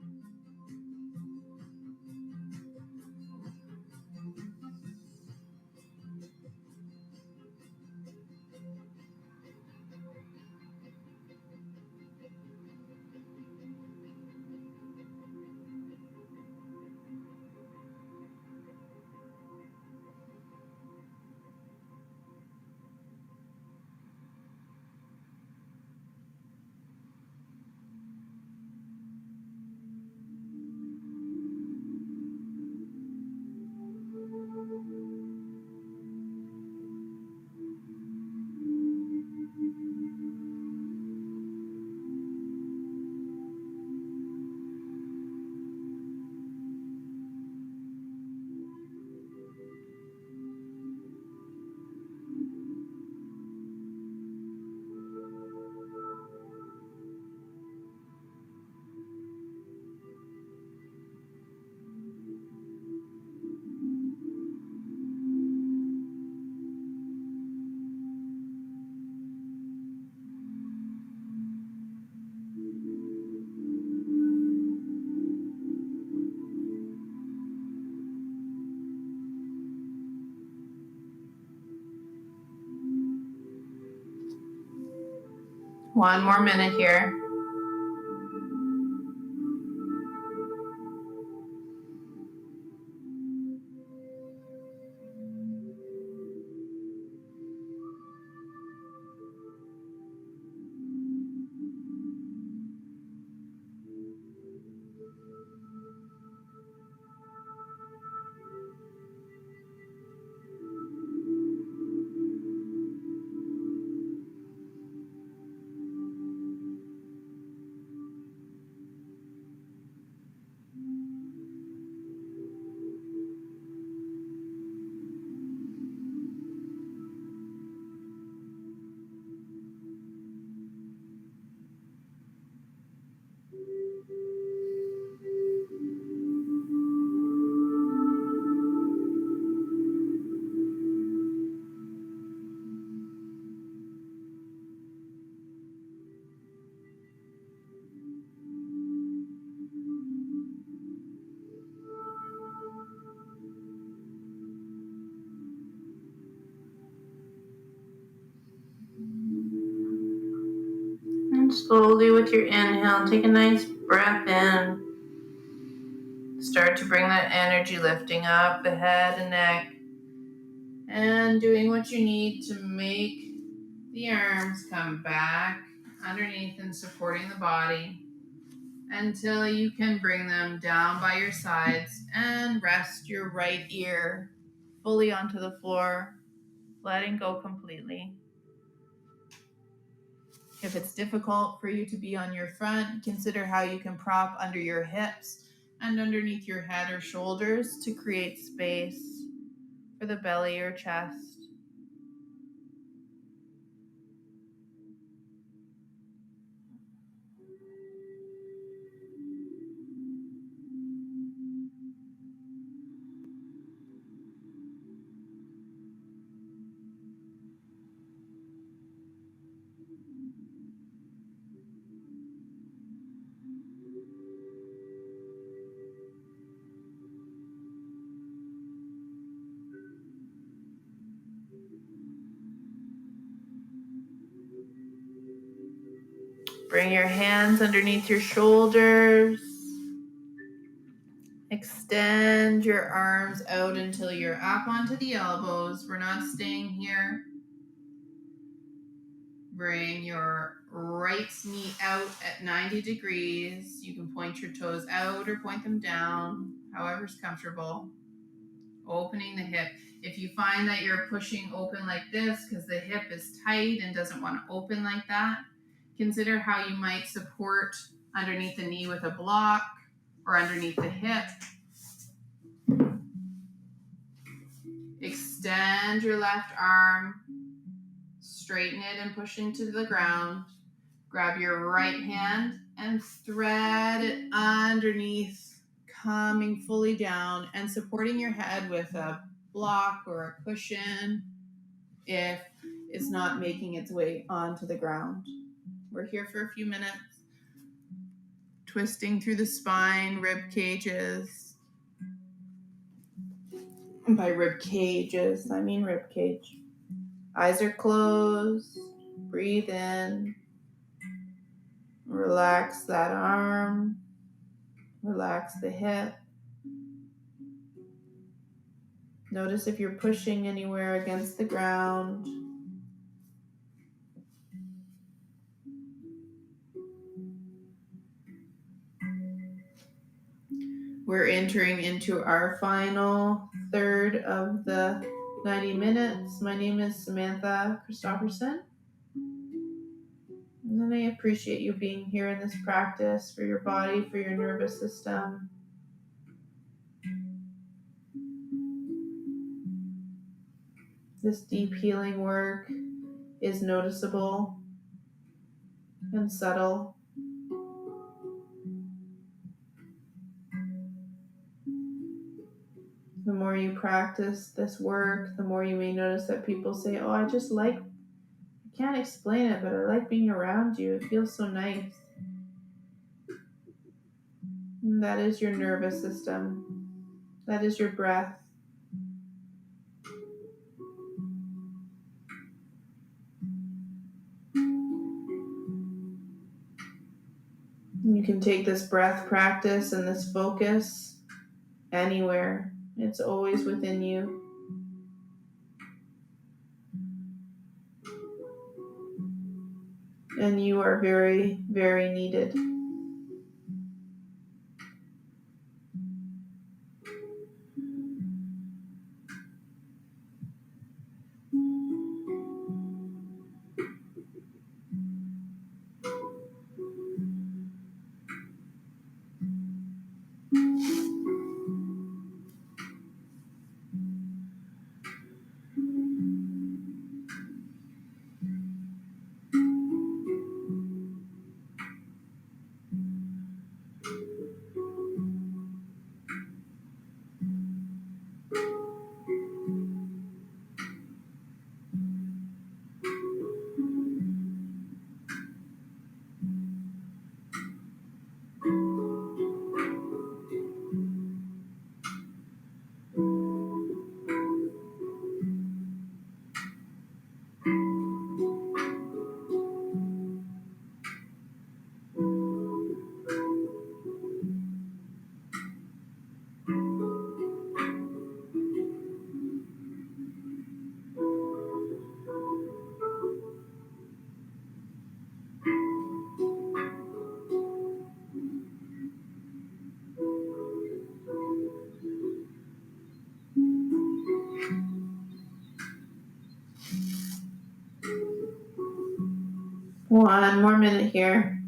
One more minute here. And slowly with your inhale, take a nice breath in. Start to bring that energy lifting up the head and neck. And doing what you need to make the arms come back underneath and supporting the body. until you can bring them down by your sides and rest your right ear fully onto the floor, letting go completely. If it's difficult for you to be on your front, consider how you can prop under your hips and underneath your head or shoulders to create space for the belly or chest. Bring your hands underneath your shoulders. Extend your arms out until you're up onto the elbows. We're not staying here. Bring your right knee out at 90 degrees. You can point your toes out or point them down, however's comfortable. Opening the hip. If you find that you're pushing open like this because the hip is tight and doesn't want to open like that, consider how you might support underneath the knee with a block or underneath the hip. Extend your left arm, straighten it and push into the ground. Grab your right hand and thread it underneath, coming fully down and supporting your head with a block or a cushion if it's not making its way onto the ground. We're here for a few minutes, twisting through the spine, rib cages. And by rib cages, I mean rib cage. Eyes are closed. Breathe in. Relax that arm. Relax the hip. Notice if you're pushing anywhere against the ground. We're entering into our final third of the 90 minutes. My name is Samantha Kristoferson. And I appreciate you being here in this practice for your body, for your nervous system. This deep healing work is noticeable and subtle. The more you practice this work, the more you may notice that people say, oh, I can't explain it, but I like being around you. It feels so nice. And that is your nervous system. That is your breath. You can take this breath practice and this focus anywhere. It's always within you. And you are very, very needed. 1 more minute here.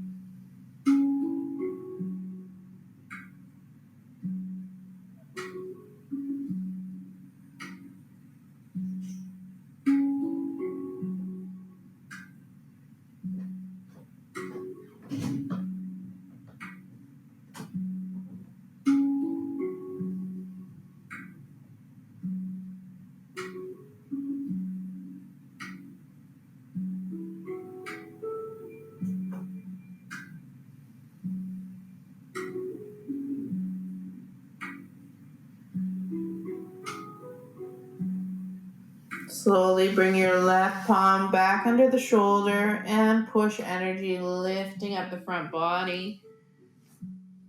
Slowly bring your left palm back under the shoulder and push energy, lifting up the front body.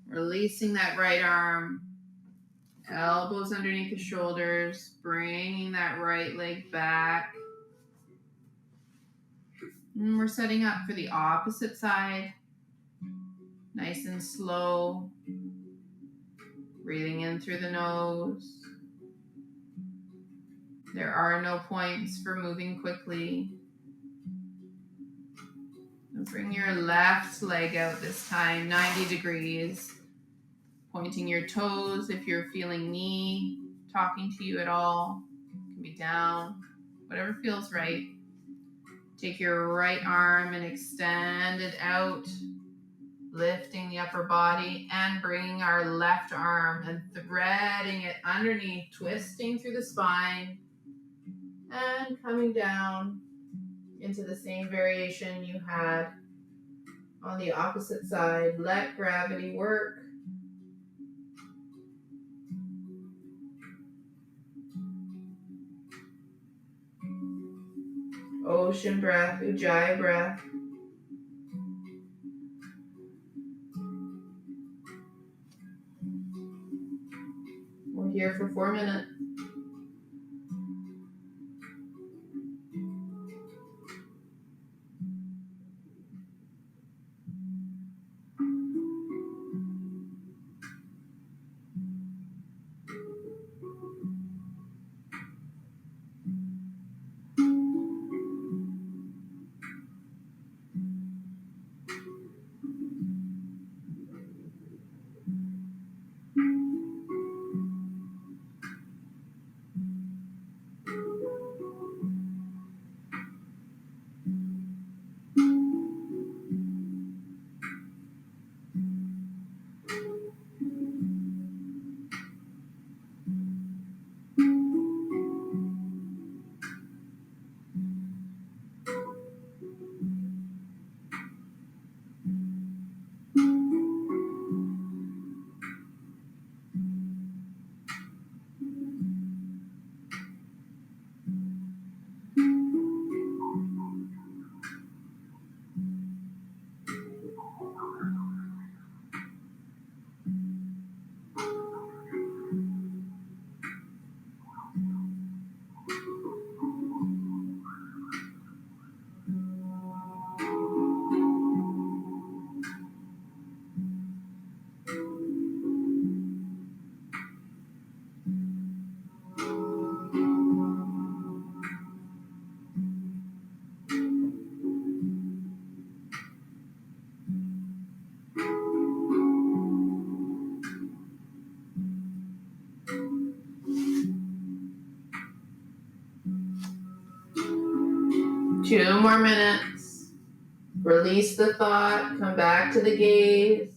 Releasing that right arm. Elbows underneath the shoulders. Bringing that right leg back. And we're setting up for the opposite side. Nice and slow. Breathing in through the nose. There are no points for moving quickly. And bring your left leg out this time, 90 degrees. Pointing your toes if you're feeling me talking to you at all. It can be down, whatever feels right. Take your right arm and extend it out, lifting the upper body and bringing our left arm and threading it underneath, twisting through the spine and coming down into the same variation you had on the opposite side. Let gravity work. Ocean breath, Ujjayi breath. We're here for 4 minutes. Two more minutes. Release the thought. Come back to the gaze.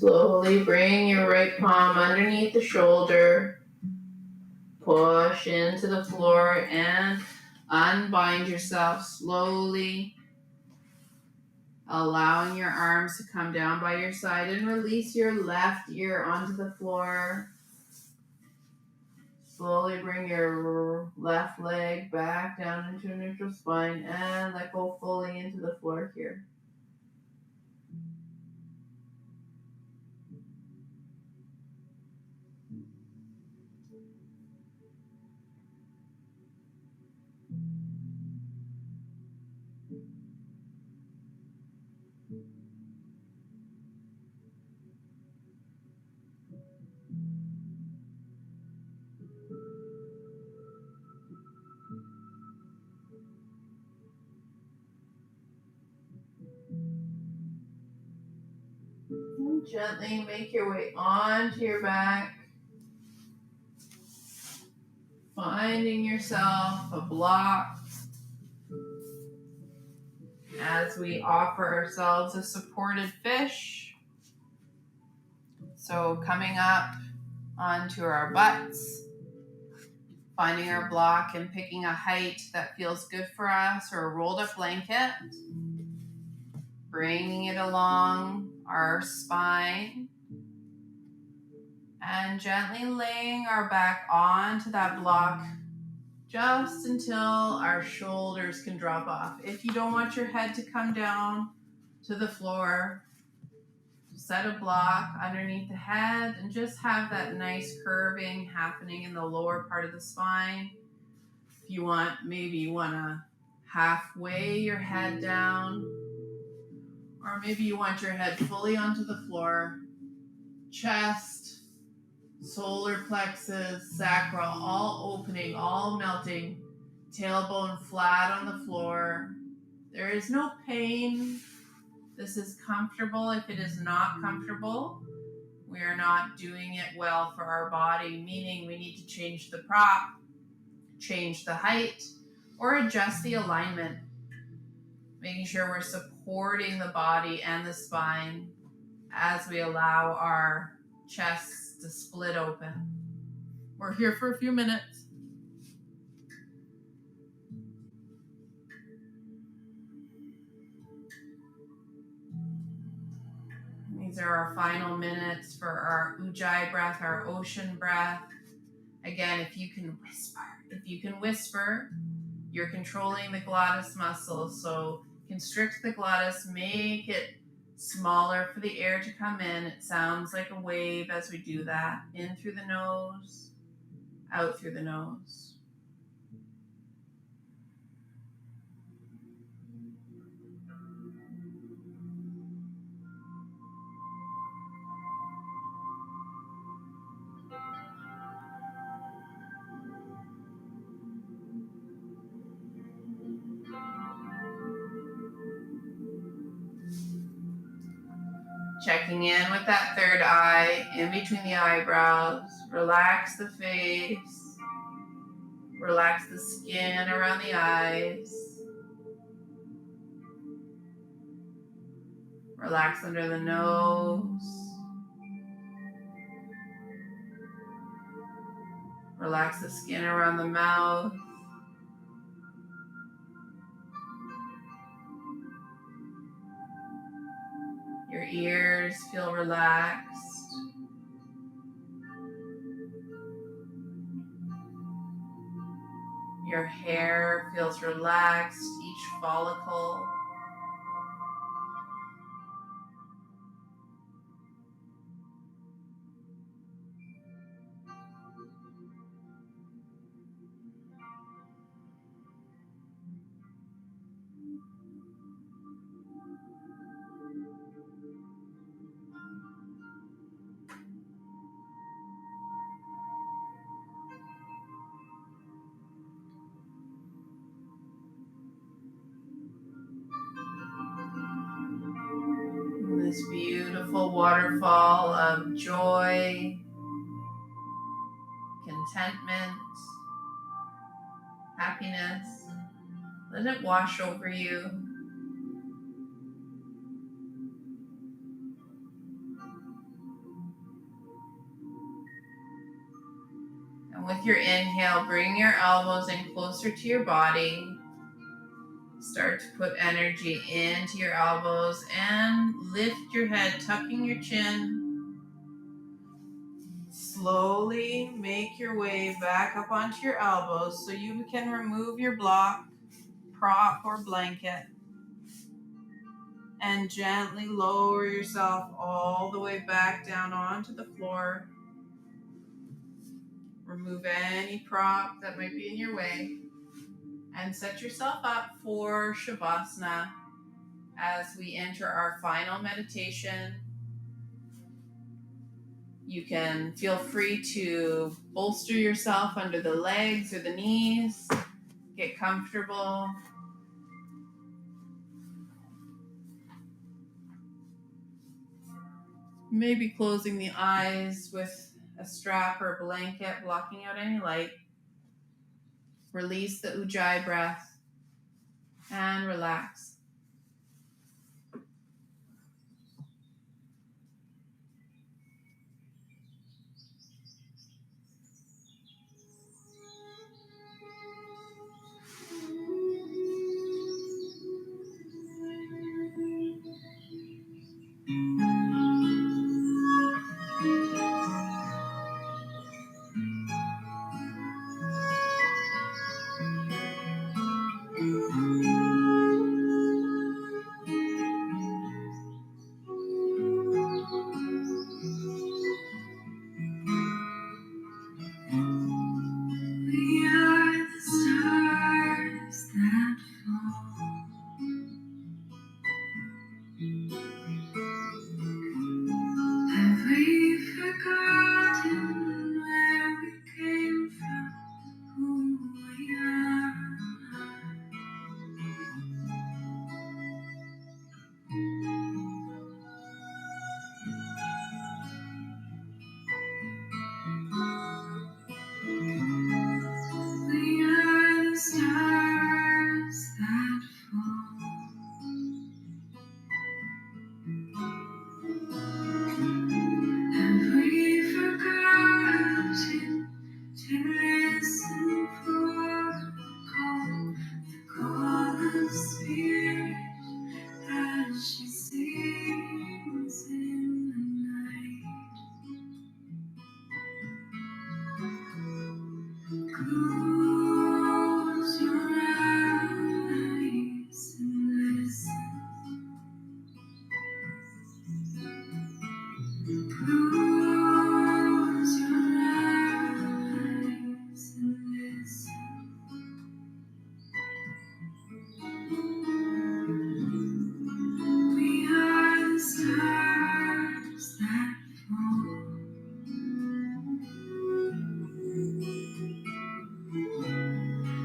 Slowly bring your right palm underneath the shoulder. Push into the floor and unbind yourself slowly, allowing your arms to come down by your side, and release your left ear onto the floor. Slowly bring your left leg back down into a neutral spine and let go fully into the floor here. And gently make your way onto your back, finding yourself a block as we offer ourselves a supported fish. So coming up onto our butts, finding our block and picking a height that feels good for us, or a rolled up blanket, bringing it along our spine and gently laying our back onto that block just until our shoulders can drop off. If you don't want your head to come down to the floor, set a block underneath the head and just have that nice curving happening in the lower part of the spine. If you want, maybe you want to halfway your head down, or maybe you want your head fully onto the floor. Chest, solar plexus, sacral, all opening, all melting. Tailbone flat on the floor. There is no pain. This is comfortable. If it is not comfortable, we are not doing it well for our body, meaning we need to change the prop, change the height, or adjust the alignment, making sure we're supporting the body and the spine as we allow our chests to split open. We're here for a few minutes. These are our final minutes for our Ujjayi breath, our ocean breath. Again, if you can whisper, you're controlling the glottis muscle. So constrict the glottis, make it smaller for the air to come in. It sounds like a wave as we do that. In through the nose, out through the nose. Checking in with that third eye in between the eyebrows. Relax the face. Relax the skin around the eyes. Relax under the nose. Relax the skin around the mouth. Your ears feel relaxed. Your hair feels relaxed, each follicle. This beautiful waterfall of joy, contentment, happiness. Let it wash over you. With your inhale, bring your elbows in closer to your body. Start to put energy into your elbows and lift your head, tucking your chin. Slowly make your way back up onto your elbows so you can remove your block, prop, or blanket. And gently lower yourself all the way back down onto the floor. Remove any prop that might be in your way. And set yourself up for Shavasana as we enter our final meditation. You can feel free to bolster yourself under the legs or the knees. Get comfortable. Maybe closing the eyes with a strap or a blanket, blocking out any light. Release the Ujjayi breath and relax. We are the stars that fall. Have we forgotten where we came from, who we are? We are the stars that fall. Have we forgotten to listen for the call of spirit as she sings in the night? Close your eyes and listen. Close your eyes and listen. We are the stars that fall.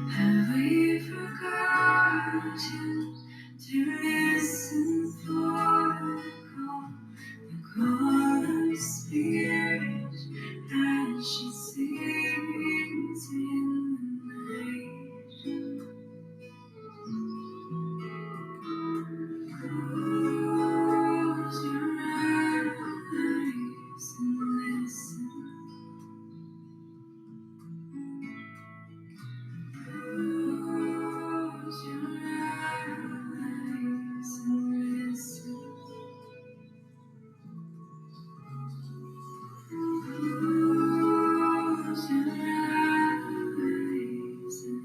Have we forgotten to listen for the call of spirit as she sings in the night? Close your eyes and listen. Close your eyes and listen. Close your eyes and listen.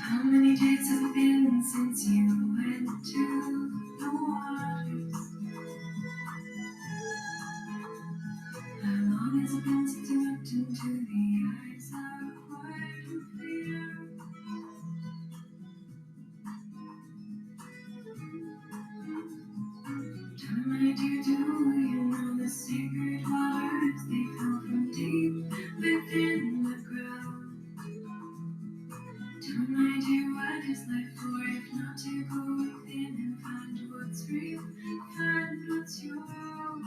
How many days have it been since you went to the waters? do you know the sacred waters? They come from deep within the ground. Don't mind you, what is life for if not to go within and find what's real, find what's yours.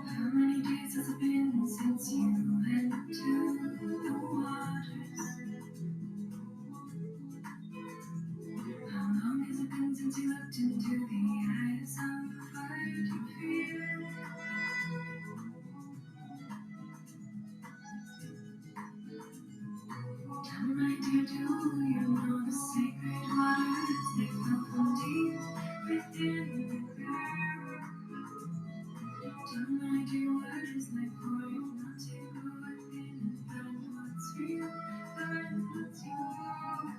How many days has it been since you went to the waters? How long has it been since you looked into the eyes of fire to fear? Tell my dear, do you know the sacred waters? They flow from deep within the ground. Tell my dear, what is life for if not to go within and find what's real, find what's yours?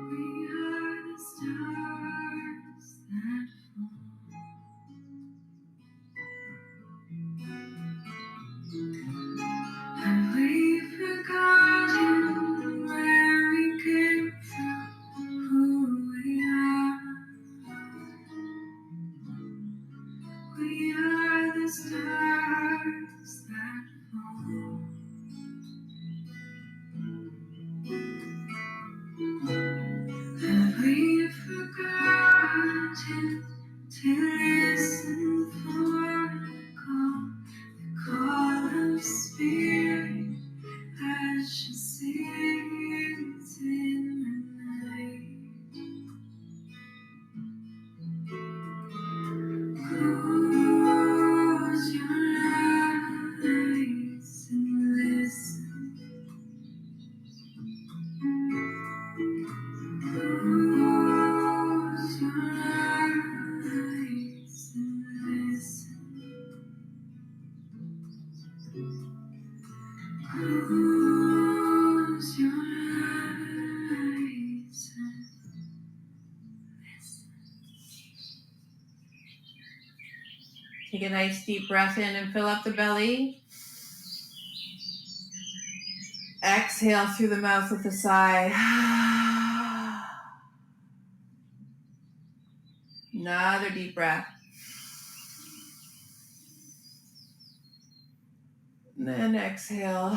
We are the stars that fall. Have we forgotten where we came from, who we are? We are the stars that fall. Have we forgotten to listen for the call of spirit as she sings in the night? Close your eyes and listen. Close your eyes and listen. Close your eyes and listen. Take a nice deep breath in and fill up the belly. Exhale through the mouth with a sigh. Another deep breath. And then exhale.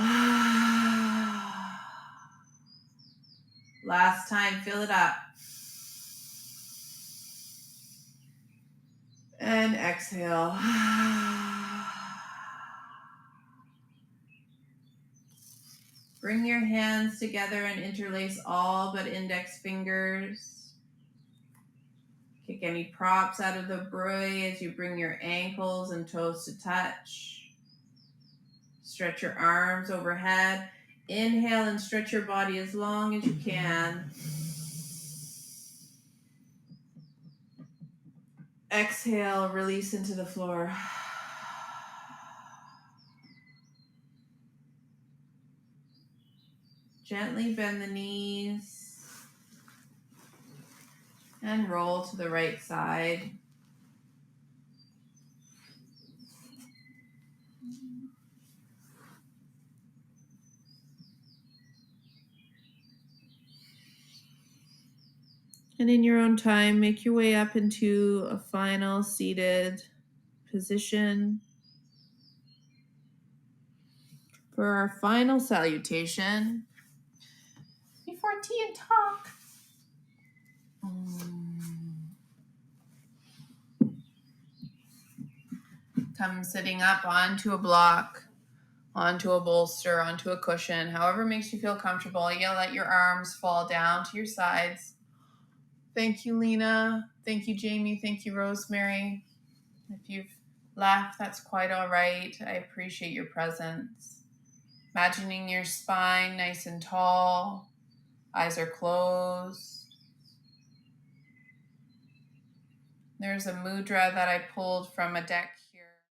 Last time, fill it up. And exhale. Bring your hands together and interlace all but index fingers. Kick any props out of the buoy as you bring your ankles and toes to touch. Stretch your arms overhead. Inhale and stretch your body as long as you can. Exhale, release into the floor. Gently bend the knees and roll to the right side. And in your own time, make your way up into a final seated position for our final salutation before tea and talk. Come sitting up onto a block, onto a bolster, onto a cushion, however makes you feel comfortable. You'll let your arms fall down to your sides. Thank you, Lena. Thank you, Jamie. Thank you, Rosemary. If you've laughed, that's quite all right. I appreciate your presence. Imagining your spine nice and tall. Eyes are closed. There's a mudra that I pulled from a deck